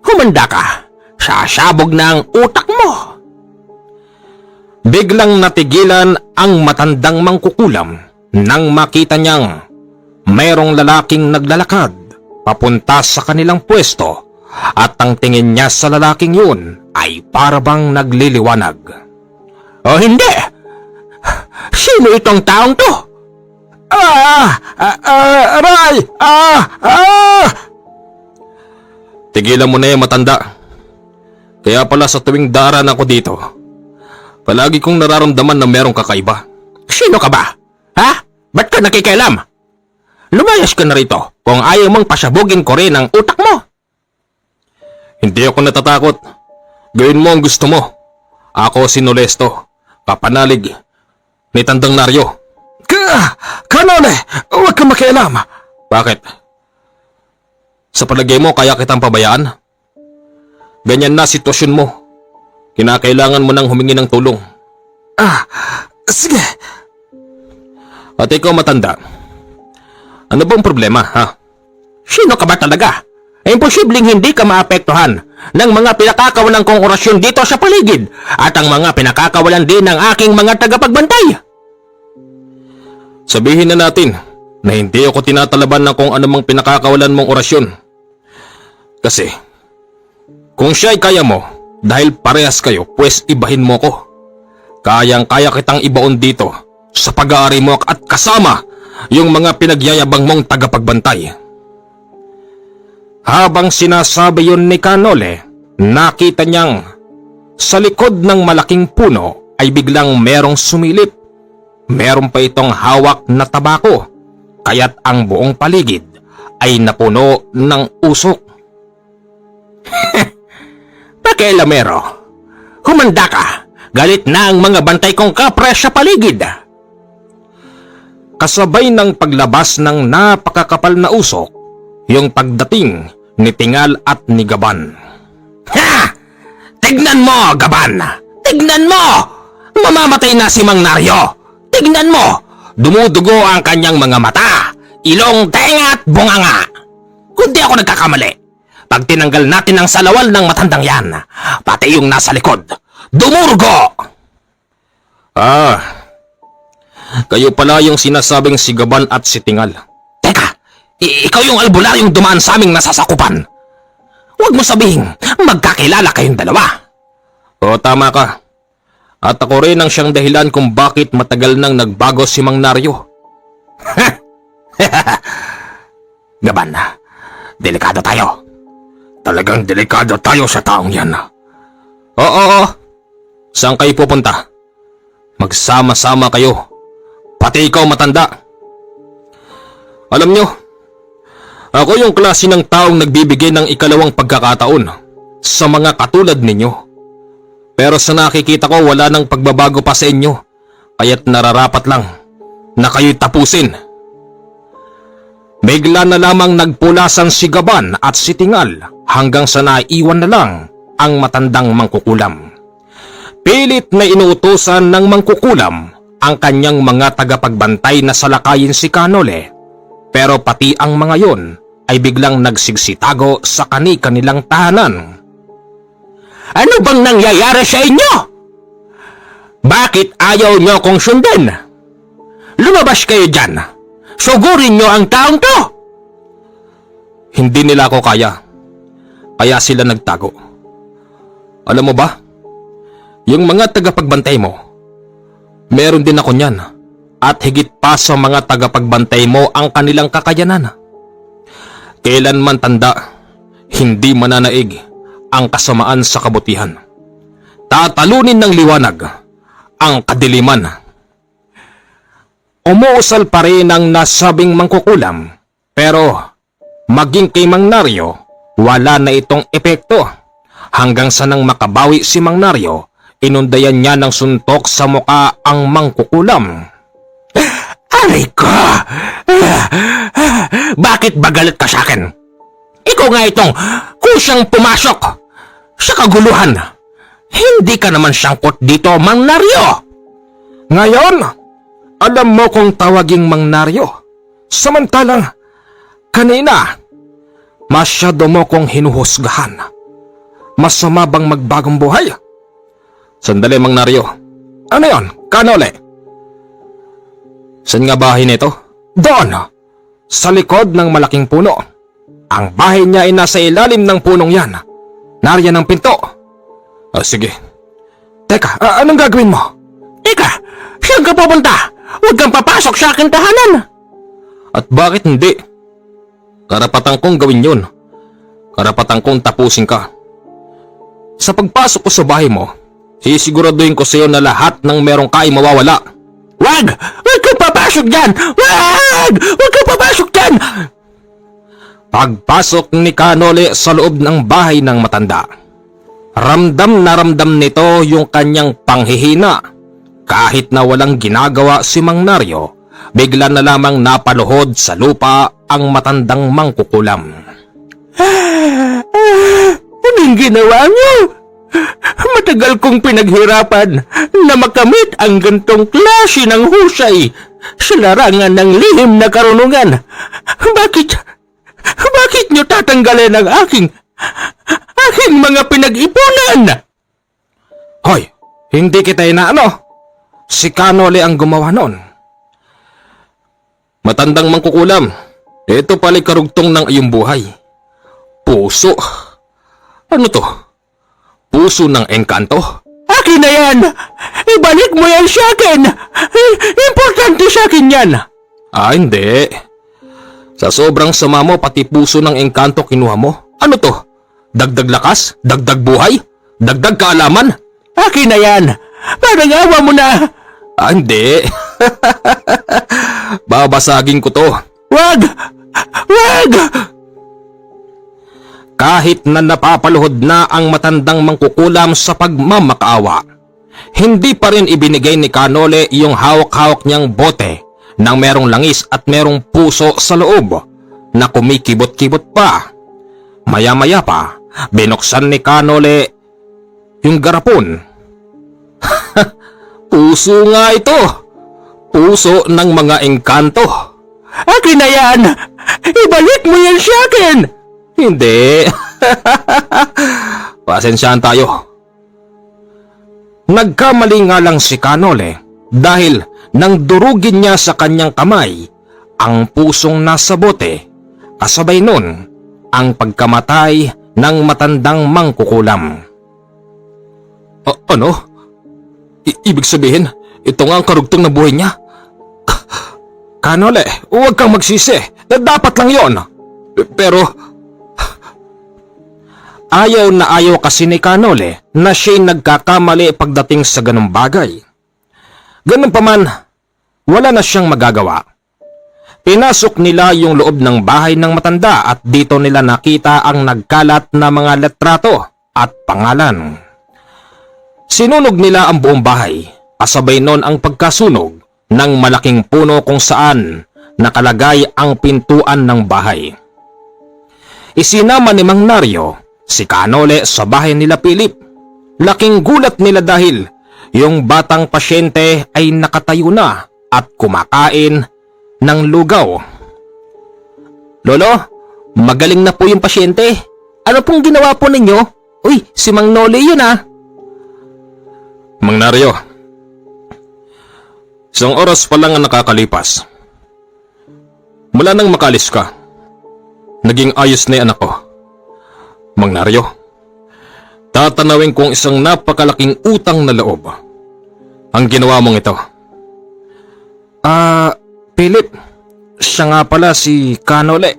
Speaker 3: Humanda ka. Sasabog na ang utak mo.
Speaker 1: Biglang natigilan ang matandang mangkukulam nang makita niyang mayroong lalaking naglalakad papunta sa kanilang pwesto at ang tingin niya sa lalaking yun ay parabang nagliliwanag.
Speaker 3: O hindi! Sino itong taong to?
Speaker 2: Aray!
Speaker 1: Tigilan mo na yung matanda. Kaya pala sa tuwing daraan ako dito, palagi kong nararamdaman na merong kakaiba.
Speaker 3: Sino ka ba? Ha? Ba't ka nakikialam? Lumayas ka na rito kung ayaw mong pasabugin ko rin ang utak mo.
Speaker 1: Hindi ako natatakot. Gawin mo ang gusto mo. Ako si Nolesto, kapanalig ni Tandang Naryo.
Speaker 2: Kanole! Huwag ka makialam!
Speaker 1: Bakit? Sa palagay mo kaya kitang pabayaan? Ganyan na sitwasyon mo. Kinakailangan mo nang humingi ng tulong.
Speaker 2: Sige!
Speaker 1: At ikaw matanda, ano bang problema, ha?
Speaker 3: Sino ka ba talaga? Imposibleng hindi ka maapektuhan ng mga pinakakawalan kong orasyon dito sa paligid at ang mga pinakakawalan din ng aking mga tagapagbantay.
Speaker 1: Sabihin na natin na hindi ako tinatalaban ng kung anumang pinakakawalan mong orasyon. Kasi, kung siya'y kaya mo, dahil parehas kayo, pues ibahin mo ko. Kayang-kaya kitang ibaon dito sa pag-aari mo at kasama yung mga pinagyayabang mong tagapagbantay. Habang sinasabi yun ni Kanole, nakita niyang sa likod ng malaking puno ay biglang merong sumilip. Meron pa itong hawak na tabako, kaya't ang buong paligid ay napuno ng usok.
Speaker 3: Pakialamero, humanda ka. Galit na ang mga bantay kong kapre sa paligid.
Speaker 1: Kasabay ng paglabas ng napakakapal na usok, yung pagdating ni Tingal at ni Gaban.
Speaker 3: Ha! Tignan mo, Gaban! Tignan mo! Mamamatay na si Mang Naryo! Tignan mo! Dumudugo ang kanyang mga mata, ilong, tenga at bunganga. Kundi ako nagkakamali. Pag tinanggal natin ang salawal ng matandang yan, pati yung nasa likod, dumurgo!
Speaker 1: Kayo pala yung sinasabing si Gaban at si Tingal.
Speaker 3: Teka, ikaw yung albularyong dumaan sa aming nasasakupan. Huwag mo sabihin, magkakilala kayong dalawa.
Speaker 1: O tama ka. At ako rin ang siyang dahilan kung bakit matagal nang nagbago si Mang Naryo.
Speaker 3: Gaban, delikado tayo.
Speaker 1: Talagang delikado tayo sa taong yan. Oo. Saan kayo pupunta? Magsama-sama kayo. Pati ikaw matanda. Alam nyo, ako yung klase ng taong nagbibigay ng ikalawang pagkakataon sa mga katulad ninyo. Pero sa nakikita ko wala nang pagbabago pa sa inyo, kaya't nararapat lang na kayo'y tapusin. Bigla na lamang nagpulasan si Gaban at si Tingal hanggang sa naiwan na lang ang matandang mangkukulam. Pilit na inuutusan ng mangkukulam ang kanyang mga tagapagbantay na salakayin si Kanole, pero pati ang mga yon ay biglang nagsigsitago sa kani-kanilang tahanan.
Speaker 3: Ano bang nangyayari sa inyo? Bakit ayaw nyo kong sundan? Lumabas kayo dyan. Sugurin nyo ang taong to.
Speaker 1: Hindi nila ako kaya. Kaya sila nagtago. Alam mo ba? Yung mga tagapagbantay mo, meron din ako niyan. At higit pa sa mga tagapagbantay mo ang kanilang kakayanan. Kailanman tanda, hindi mananaig ang kasamaan sa kabutihan. Tatalunin ng liwanag ang kadiliman. Umuusal pa rin ang nasabing mangkukulam, pero maging kay Mang Naryo, wala na itong epekto. Hanggang sa nang makabawi si Mang Naryo, inundayan niya ng suntok sa muka ang mangkukulam.
Speaker 3: Aray ko! Bakit ba galit ka sa akin? Ikaw nga itong kusang pumasok sa kaguluhan. Hindi ka naman sangkot dito, Mang Naryo.
Speaker 1: Ngayon, alam mo kung tawaging Mang Naryo. Samantalang, kanina, masyado mo kong hinuhusgahan. Masama bang magbagong buhay? Sandali, Mang Naryo. Ano yon? Kanole? Saan nga bahay nito? Doon! Sa likod ng malaking puno. Ang bahay niya ay nasa ilalim ng punong yan. Nariyan ang pinto. Sige. Teka, anong gagawin mo?
Speaker 3: Ika, saan ka pupunta? Huwag kang papasok sa aking tahanan.
Speaker 1: At bakit hindi? Karapatan kong gawin yun. Karapatan kong tapusin ka. Sa pagpasok ko sa bahay mo, sisiguraduhin ko sa iyo na lahat ng merong ka ay mawawala.
Speaker 3: Wag! Huwag kang papasok dyan! Wag! Huwag kang papasok dyan!
Speaker 1: Pagpasok ni Kanole sa loob ng bahay ng matanda, ramdam na ramdam nito yung kanyang panghihina. Kahit na walang ginagawa si Mang Naryo, bigla na lamang napaluhod sa lupa ang matandang mangkukulam.
Speaker 3: Anong ginawa niyo? Matagal kong pinaghirapan na makamit ang gantong klase ng husay sa larangan ng lihim na karunungan. Bakit niyo tatanggalin ang aking mga pinag-ipunan?
Speaker 1: Hoy, hindi kita inaano. Si Kanole ang gumawa nun. Matandang mangkukulam, ito pala'y karugtong ng iyong buhay. Puso. Ano to? Puso ng engkanto?
Speaker 3: Akin na yan! Ibalik mo yan sa akin! Importante sa akin yan!
Speaker 1: Hindi. Sa sobrang sama mo, pati puso ng engkanto kinuha mo. Ano to? Dagdag lakas? Dagdag buhay? Dagdag kaalaman?
Speaker 3: Akin na yan! Parang awa mo na!
Speaker 1: Hindi. Babasagin ko to.
Speaker 3: Wag! Wag!
Speaker 1: Kahit na napapaluhod na ang matandang mangkukulam sa pagmamakaawa, hindi pa rin ibinigay ni Kanole yung hawak-hawak niyang bote nang merong langis at merong puso sa loob na kumikibot-kibot pa. Maya-maya pa, binuksan ni Kanole yung garapon. Puso nga ito! Puso ng mga engkanto.
Speaker 3: Akin na yan! Ibalik mo yan sa akin!
Speaker 1: Hindi. Pasensyahan tayo. Nagkamali nga lang si Kanole dahil nang durugin niya sa kanyang kamay ang pusong nasa bote, kasabay nun ang pagkamatay ng matandang mangkukulam. Ano? Ibig sabihin, ito nga ang karugtong na buhay niya? Kanole, huwag kang magsisi. Dapat lang yon. Pero ayaw na ayaw kasi ni Kanole na siya'y nagkakamali pagdating sa ganung bagay. Ganun pa man, wala na siyang magagawa. Pinasok nila yung loob ng bahay ng matanda at dito nila nakita ang nagkalat na mga letrato at pangalan. Sinunog nila ang buong bahay, kasabay nun ang pagkasunog ng malaking puno kung saan nakalagay ang pintuan ng bahay. Isinama ni Mang Naryo si Kanole sa bahay nila Philip. Laking gulat nila dahil yung batang pasyente ay nakatayo na at kumakain ng lugaw. Lolo,
Speaker 3: Magaling na po yung pasyente. Ano pong ginawa po ninyo? Uy, si Mang Noli yun ah.
Speaker 1: Mang Naryo, isang oras pa lang ang nakakalipas. Mula nang makalis ka, naging ayos na yung anak ko. Mang Naryo, tatanawin kong isang napakalaking utang na loob ang ginawa mong ito.
Speaker 2: Philip, siya nga pala si Canole,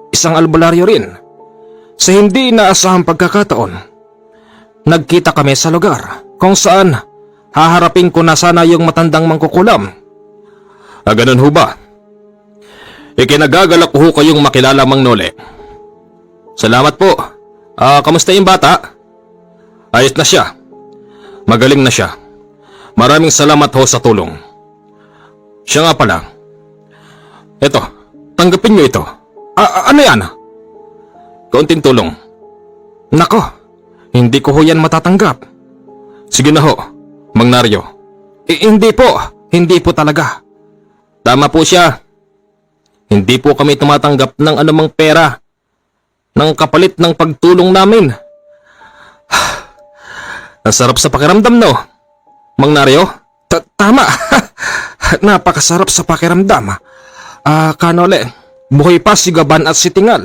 Speaker 2: isang albularyo rin. Sa hindi inaasahang pagkakataon, nagkita kami sa lugar kung saan haharapin ko na sana yung matandang mangkukulam.
Speaker 1: Ganun ho ba? Ikinagagalak ko ho kayong makilala, Mang Nole. Salamat po. Kamusta yung bata? Ayos na siya. Magaling na siya. Maraming salamat ho sa tulong. Siya nga pala. Eto, tanggapin niyo ito.
Speaker 2: Ano yan?
Speaker 1: Kaunting tulong.
Speaker 2: Nako, hindi ko ho yan matatanggap.
Speaker 1: Sige na ho, Mang Naryo.
Speaker 2: Hindi po talaga.
Speaker 1: Tama po siya. Hindi po kami tumatanggap ng anumang pera ng kapalit ng pagtulong namin. Ang sarap sa pakiramdam, no, Mang Naryo?
Speaker 2: Tama. Napakasarap sa pakiramdam. Canole, buhay pa si Gaban at si Tingal.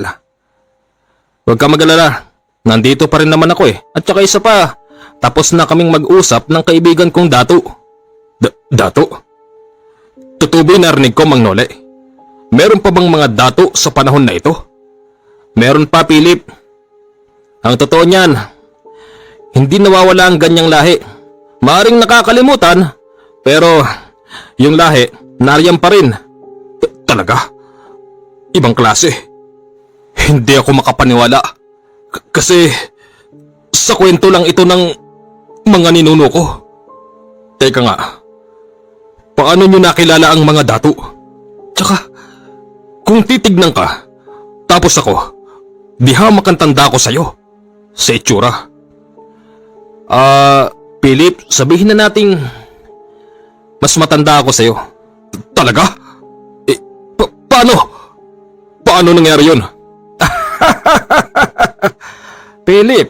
Speaker 1: Huwag ka mag-alala. Nandito pa rin naman ako eh. At saka isa pa, tapos na kaming mag-usap ng kaibigan kong Dato. Dato? Totoo ba yung narinig ko, Mang Nole? Meron pa bang mga dato sa panahon na ito? Meron pa, Philip. Ang totoo niyan, hindi nawawala ang ganyang lahi. Maaring nakakalimutan, pero yung lahi, nariyan pa rin. Talaga? Ibang klase. Hindi ako makapaniwala. Kasi sa kwento lang ito ng mga ninuno ko. Teka nga, paano nyo nakilala ang mga dato? Tsaka, kung titignan ka, tapos ako, di hamak ang tanda ko sa'yo. Sa itsura. Philip, sabihin na nating mas matanda ako sa'yo. Talaga? Paano? Paano nangyari yun?
Speaker 2: Philip,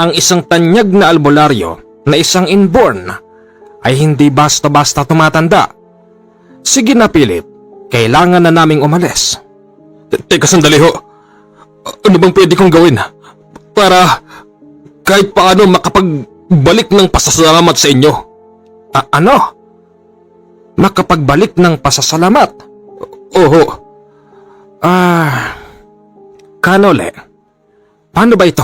Speaker 2: ang isang tanyag na albularyo na isang inborn ay hindi basta-basta tumatanda. Sige na, Philip. Kailangan na naming umalis.
Speaker 1: Teka sandali ho. Ano bang pwede kong gawin? Para kahit paano makapagbalik ng pasasalamat sa inyo.
Speaker 2: Ano? Makapagbalik ng pasasalamat?
Speaker 1: Oho.
Speaker 2: Canole, paano ba ito?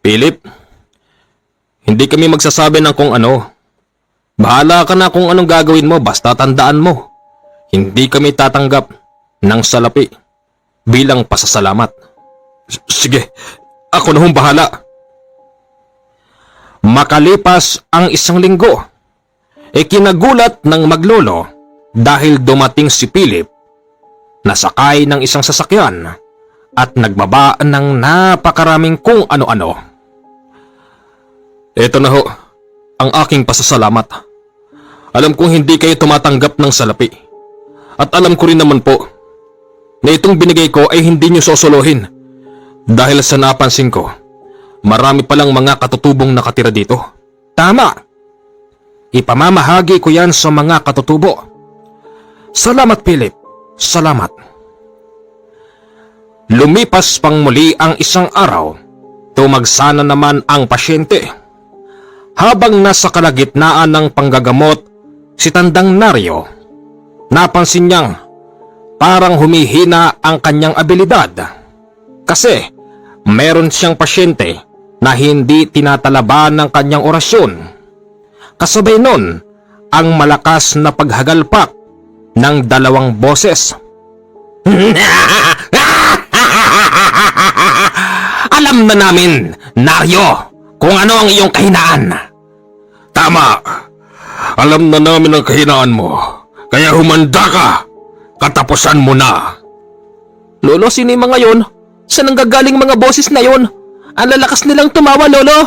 Speaker 1: Philip, hindi kami magsasabi ng kung ano. Bahala ka na kung anong gagawin mo, basta tandaan mo. Hindi kami tatanggap ng salapi bilang pasasalamat. Sige, ako na hong bahala.
Speaker 2: Makalipas ang isang linggo, kinagulat ng maglolo dahil dumating si Philip, nasakay ng isang sasakyan at nagbaba ng napakaraming kung ano-ano.
Speaker 1: Ito na ho, ang aking pasasalamat. Alam kong hindi kayo tumatanggap ng salapi. At alam ko rin naman po na itong binigay ko ay hindi nyo sosolohin. Dahil sa napansin ko, marami palang mga katutubong nakatira dito.
Speaker 2: Tama. Ipamamahagi ko yan sa mga katutubo. Salamat, Philip. Salamat. Lumipas pang muli ang isang araw, tumagsana naman ang pasyente. Habang nasa kalagitnaan ng panggagamot, si Tandang Naryo, napansin niyang parang humihina ang kanyang abilidad. Kasi meron siyang pasyente na hindi tinatalaban ng kanyang orasyon. Kasabay nun ang malakas na paghagalpak ng dalawang boses. Alam na namin, Naryo, kung ano ang iyong kahinaan.
Speaker 1: Tama. Alam na namin ang kahinaan mo. Kaya humanda ka. Katapusan mo na.
Speaker 3: Lolo, sino yung mga yon? Saan ang gagaling mga boses na yon? Ang lalakas nilang tumawa, Lolo.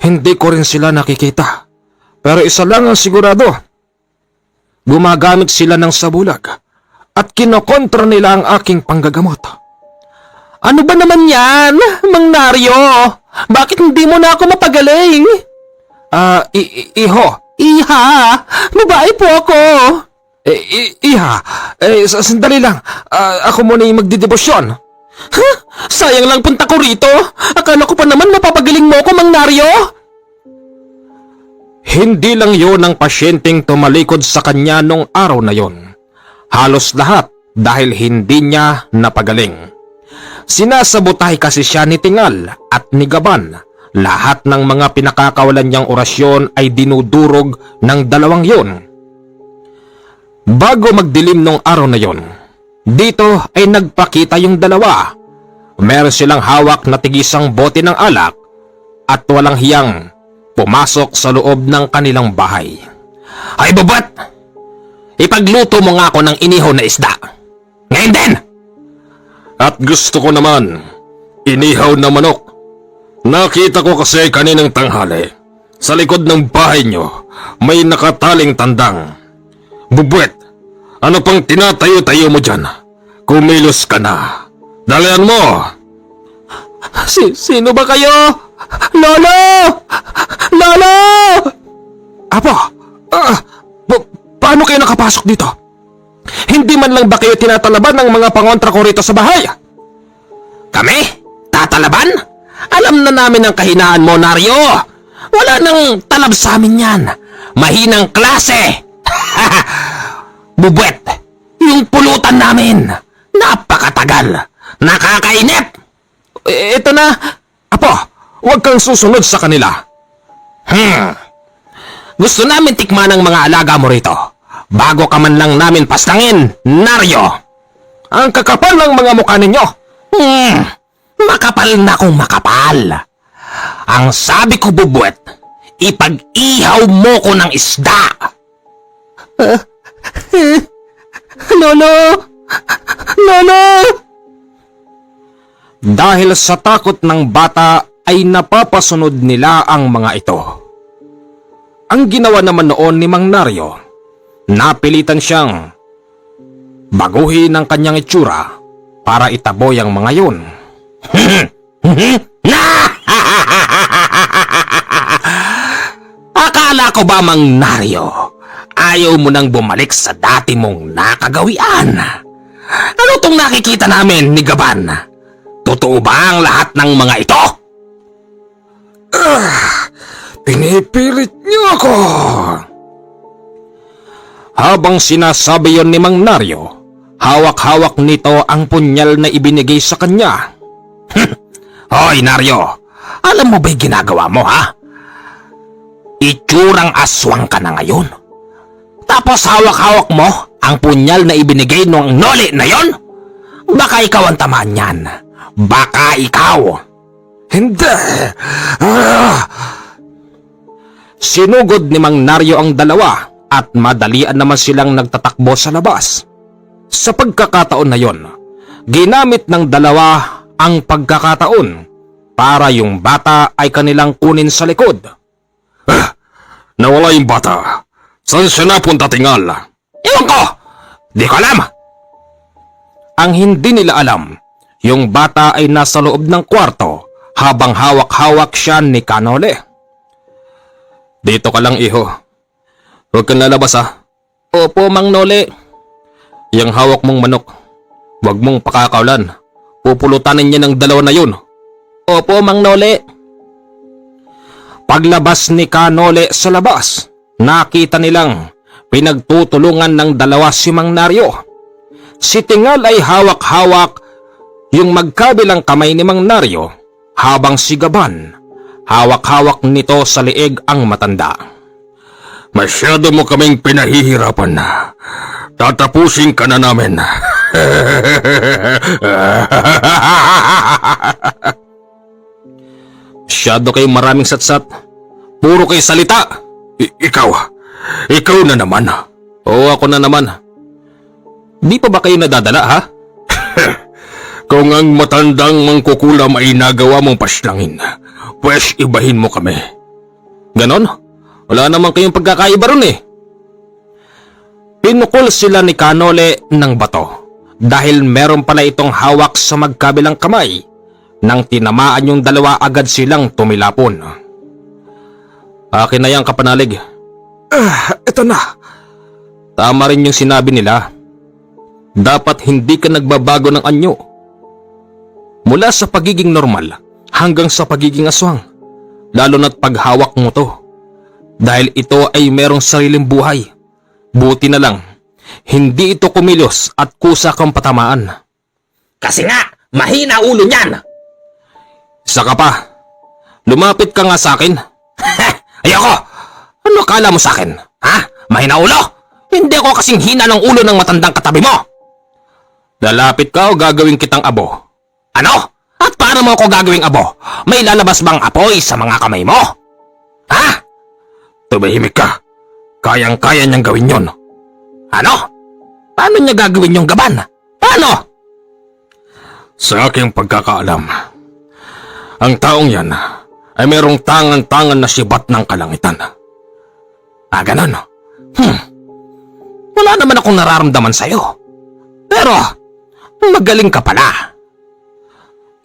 Speaker 2: Hindi ko rin sila nakikita. Pero isa lang ang sigurado. Gumagamit sila ng sabulag
Speaker 1: at kinokontra nila ang aking panggagamot.
Speaker 3: Ano ba naman yan, Mang Naryo? Bakit hindi mo na ako mapagaling?
Speaker 1: Iho.
Speaker 3: Iha, babae po ako.
Speaker 1: Iha, sandali lang. Ako muna yung magdidebosyon.
Speaker 3: Ha? Sayang lang punta ko rito. Akala ko pa naman mapapagaling mo ako, Mang Naryo.
Speaker 2: Hindi lang yon ang pasyenteng tumalikod sa kanya nung araw na yon. Halos lahat dahil hindi niya napagaling. Sinasabotahe kasi siya ni Tingal at ni Gaban. Lahat ng mga pinakakawalan niyang orasyon ay dinudurog ng dalawang yon. Bago magdilim nung araw na yon, dito ay nagpakita yung dalawa. Meron silang hawak na tigisang bote ng alak at walang hiyang pumasok sa loob ng kanilang bahay.
Speaker 3: Ay babat! Ipagluto mo nga ako ng inihaw na isda. Ngayon din!
Speaker 2: At gusto ko naman, inihaw na manok. Nakita ko kasi kaninang tanghali, sa likod ng bahay nyo, may nakataling tandang. Bubwet, ano pang tinatayo-tayo mo dyan? Kumilos ka na. Dalian mo!
Speaker 3: Sino ba kayo? Lolo! Lolo!
Speaker 1: Apo, paano kayo nakapasok dito? Hindi man lang ba kayo tinatalaban ng mga pangontra ko rito sa bahay?
Speaker 3: Kami? Tatalaban? Alam na namin ang kahinaan mo, Naryo. Wala nang talab sa amin yan. Mahinang klase. Bubwet, yung pulutan namin. Napakatagal. Nakakainip.
Speaker 1: Ito na. Apo, huwag kang susunod sa kanila.
Speaker 3: Gusto namin tikman ang mga alaga mo rito. Bago ka man lang namin pastangin, Naryo.
Speaker 1: Ang kakapal ng mga mukha ninyo.
Speaker 3: Makapal na kung makapal. Ang sabi ko, Bubwet, ipag-ihaw mo ko ng isda. Lolo! Lolo!
Speaker 2: Dahil sa takot ng bata ay napapasunod nila ang mga ito. Ang ginawa naman noon ni Mang Naryo, napilitan siyang baguhin ang kanyang itsura para itaboy ang mga yun.
Speaker 3: Akala ko ba, Mang Naryo, ayaw mo nang bumalik sa dati mong nakagawian? Ano tong nakikita namin ni Gaban? Totoo ba ang lahat ng mga ito?
Speaker 2: Pinipilit niyo ako! Habang sinasabi yon ni Mang Naryo, hawak-hawak nito ang punyal na ibinigay sa kanya.
Speaker 3: Hoy, Naryo, alam mo ba'y ginagawa mo, ha? Itsurang aswang ka na ngayon. Tapos hawak-hawak mo ang punyal na ibinigay ng noli na yon? Baka ikaw ang tamaan yan. Baka ikaw.
Speaker 2: Hindi! Sinugod ni Mang Naryo ang dalawa at madalian naman silang nagtatakbo sa labas. Sa pagkakataon na yon, ginamit ng dalawa ang pagkakataon para yung bata ay kanilang kunin sa likod. Nawala yung bata. Saan siya napunta, Tingal?
Speaker 3: Ewan ko! Di ko alam!
Speaker 2: Ang hindi nila alam, yung bata ay nasa loob ng kwarto habang hawak-hawak siya ni Kanole. Dito ka lang, iho. Huwag kang lalabas, ha?
Speaker 3: Opo, Mang Nole.
Speaker 2: Yang hawak mong manok, huwag mong pakakaulan. Pupulutanin niya ng dalawa na yun.
Speaker 3: Opo, Mang Nole.
Speaker 2: Paglabas ni Kanole sa labas, nakita nilang pinagtutulungan ng dalawa si Mang Naryo. Si Tingal ay hawak-hawak yung magkabilang kamay ni Mang Naryo, habang si Gaban, hawak-hawak nito sa liig ang matanda. Masyado mo kaming pinahihirapan na. Tatapusin ka na namin. Masyado kayo maraming satsat. Puro kayo salita. Ikaw na naman. Oo, ako na naman. Di pa ba kayo nadadala, ha? Kung ang matandang mangkukulam ay nagawa mong paslangin, pwes ibahin mo kami. Ganon? Wala naman kayong pagkakaiba ron eh. Pinukol sila ni Kanole ng bato dahil meron pala itong hawak sa magkabilang kamay. Nang tinamaan yung dalawa, agad silang tumilapon. Akin na yan, kapanalig.
Speaker 1: Ito na.
Speaker 2: Tama rin yung sinabi nila. Dapat hindi ka nagbabago ng anyo. Mula sa pagiging normal hanggang sa pagiging aswang. Lalo na't paghawak mo to. Dahil ito ay merong sariling buhay. Buti na lang, hindi ito kumilos at kusa kang patamaan.
Speaker 3: Kasi nga, mahina ulo niyan.
Speaker 2: Saka pa, lumapit ka nga sa akin.
Speaker 3: Ayoko! Ano kala mo sa akin? Ha? Mahina ulo? Hindi ako kasing hina ng ulo ng matandang katabi mo.
Speaker 2: Lalapit ka o gagawin kitang abo?
Speaker 3: Ano? At paano mo ako gagawing abo? May lalabas bang apoy sa mga kamay mo? Ha?
Speaker 2: Tumahimik ka. Kayang-kaya niyang gawin yon.
Speaker 3: Ano? Paano niya gagawin yung gaban? Paano?
Speaker 2: Sa aking pagkakaalam, ang taong yan ay merong tangan-tangan na sibat ng kalangitan.
Speaker 3: Ganon. Wala naman akong nararamdaman sa'yo. Pero, magaling ka pala.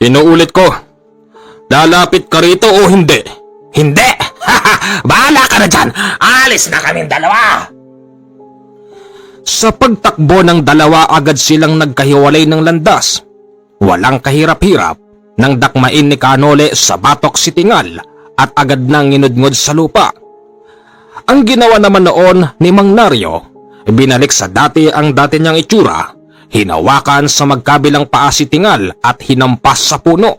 Speaker 2: Inuulit ko, lalapit ka rito o hindi?
Speaker 3: Hindi! Bahala ka na dyan! Alis na kaming dalawa!
Speaker 2: Sa pagtakbo ng dalawa, agad silang nagkahiwalay ng landas. Walang kahirap-hirap nang dakmain ni Kanole sa batok si Tingal at agad nang nginudngod sa lupa. Ang ginawa naman noon ni Mang Naryo, binalik sa dati ang dati niyang itsura, hinawakan sa magkabilang paa si Tingal at hinampas sa puno.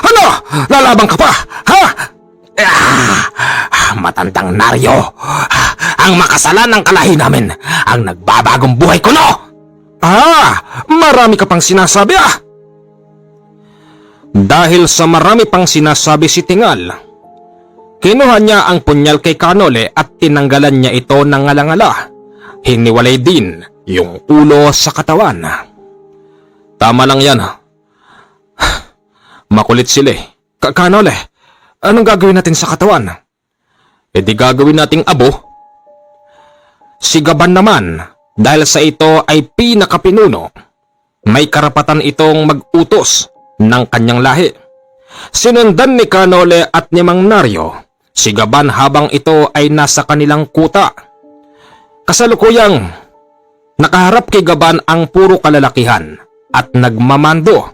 Speaker 3: Ano? Lalabang ka pa? Ha? Matandang Naryo! Ang makasalan ng kalahi namin ang nagbabagong buhay ko, no?
Speaker 2: Marami ka pang sinasabi Dahil sa marami pang sinasabi si Tingal, kinuha niya ang punyal kay Kanole at tinanggalan niya ito ng ngala-ngala. Hiniwalay din yung ulo sa katawan. Tama lang yan. Makulit sila eh. Kanole, anong gagawin natin sa katawan? E di gagawin nating abo. Si Gaban naman, dahil sa ito ay pinakapinuno, may karapatan itong mag-utos ng kanyang lahi. Sinundan ni Kanole at ni Mang Naryo si Gaban habang ito ay nasa kanilang kuta. Kasalukuyang nakaharap kay Gaban ang puro kalalakihan at nagmamando.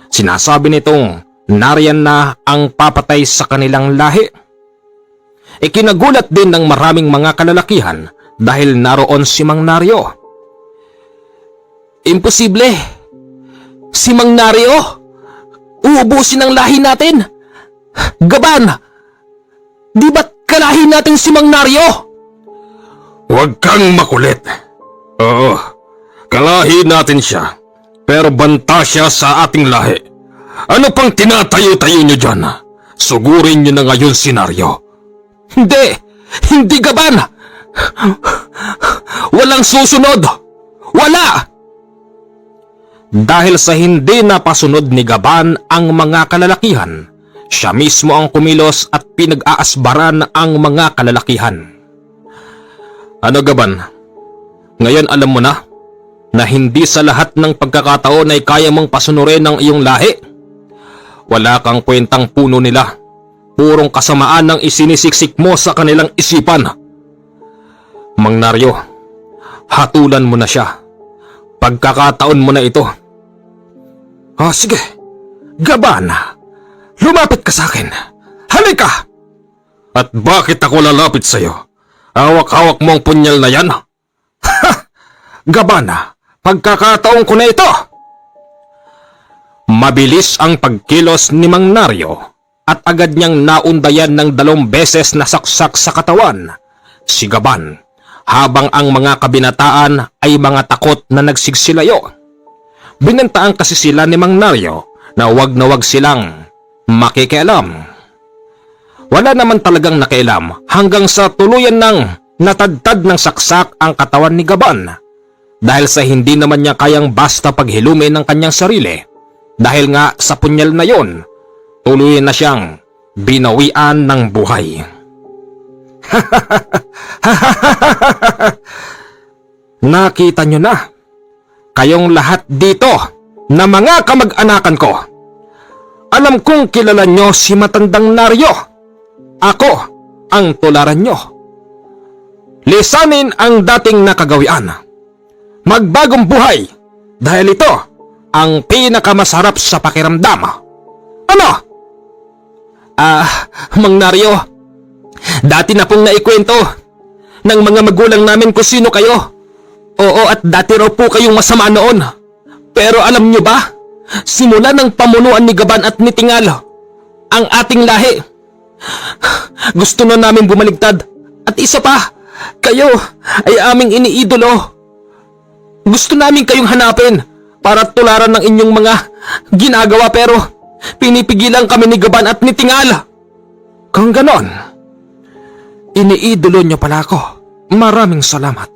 Speaker 2: Sinasabi nitong nariyan na ang papatay sa kanilang lahi. Ikinagulat din ng maraming mga kalalakihan dahil naroon si Mang Naryo. Imposible! Si Mang Naryo! Uubusin ang lahi natin! Gaban! Di ba't kalahi natin si Mang Naryo? Huwag kang makulit. Oo, kalahi natin siya. Pero banta siya sa ating lahi. Ano pang tinatayo-tayo niyo dyan? Sugurin niyo na ngayon si Naryo. Hindi! Hindi, Gaban! Walang susunod! Wala! Dahil sa hindi napasunod ni Gaban ang mga kalalakihan, siya mismo ang kumilos at pinag-aasbaran ang mga kalalakihan. Ano, Gaban? Ngayon alam mo na hindi sa lahat ng pagkakataon ay kaya mong pasunurin ang iyong lahi. Wala kang kwentang puno nila. Purong kasamaan ang isinisiksik mo sa kanilang isipan. Mang Naryo, hatulan mo na siya. Pagkakataon mo na ito. Sige. Gaban, lumapit ka sa akin. Halika! At bakit ako lalapit sa'yo? Hawak-hawak mo ang punyal na yan? Gaban, pagkakataon ko na ito. Mabilis ang pagkilos ni Mang Naryo at agad niyang naundayan ng 2 beses na saksak sa katawan si Gaban, habang ang mga kabinataan ay mga takot na nagsigsilayo. Binantaan kasi sila ni Mang Naryo na wag silang makikialam. Wala naman talagang nakialam hanggang sa tuluyan ng natadtad ng saksak ang katawan ni Gaban, dahil sa hindi naman niya kayang basta paghilumin ng kanyang sarili. Dahil nga sa punyal na yon, tuluyan na siyang binawian ng buhay. Nakita nyo na, kayong lahat dito na mga kamag-anakan ko. Alam kong kilala nyo si Matandang Naryo. Ako ang tularan nyo. Lisanin ang dating nakagawian. Magbagong buhay dahil ito ang pinakamasarap sa pakiramdam. Ano?
Speaker 1: Mang Naryo, dati na pong naikwento ng mga magulang namin kung sino kayo. Oo, at dati raw po kayong masama noon. Pero alam nyo ba, simula ng pamunuan ni Gaban at ni Tingal, ang ating lahi, gusto na namin bumaligtad. At isa pa, kayo ay aming iniidolo. Gusto namin kayong hanapin para tularan ng inyong mga ginagawa, pero pinipigilan kami ni Gaban at ni Tingal.
Speaker 2: Kung ganon, iniidolo nyo pala ako. Maraming salamat.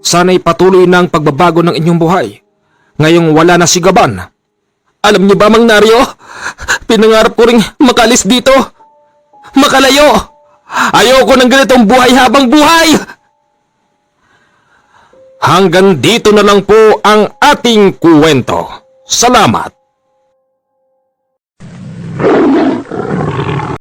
Speaker 2: Sana'y patuloy na ang pagbabago ng inyong buhay. Ngayong wala na si Gaban.
Speaker 1: Alam niyo ba, Mang Naryo, pinangarap ko ring makalis dito. Makalayo. Ayoko ng ganitong buhay habang buhay.
Speaker 2: Hanggang dito na lang po ang ating kuwento. Salamat.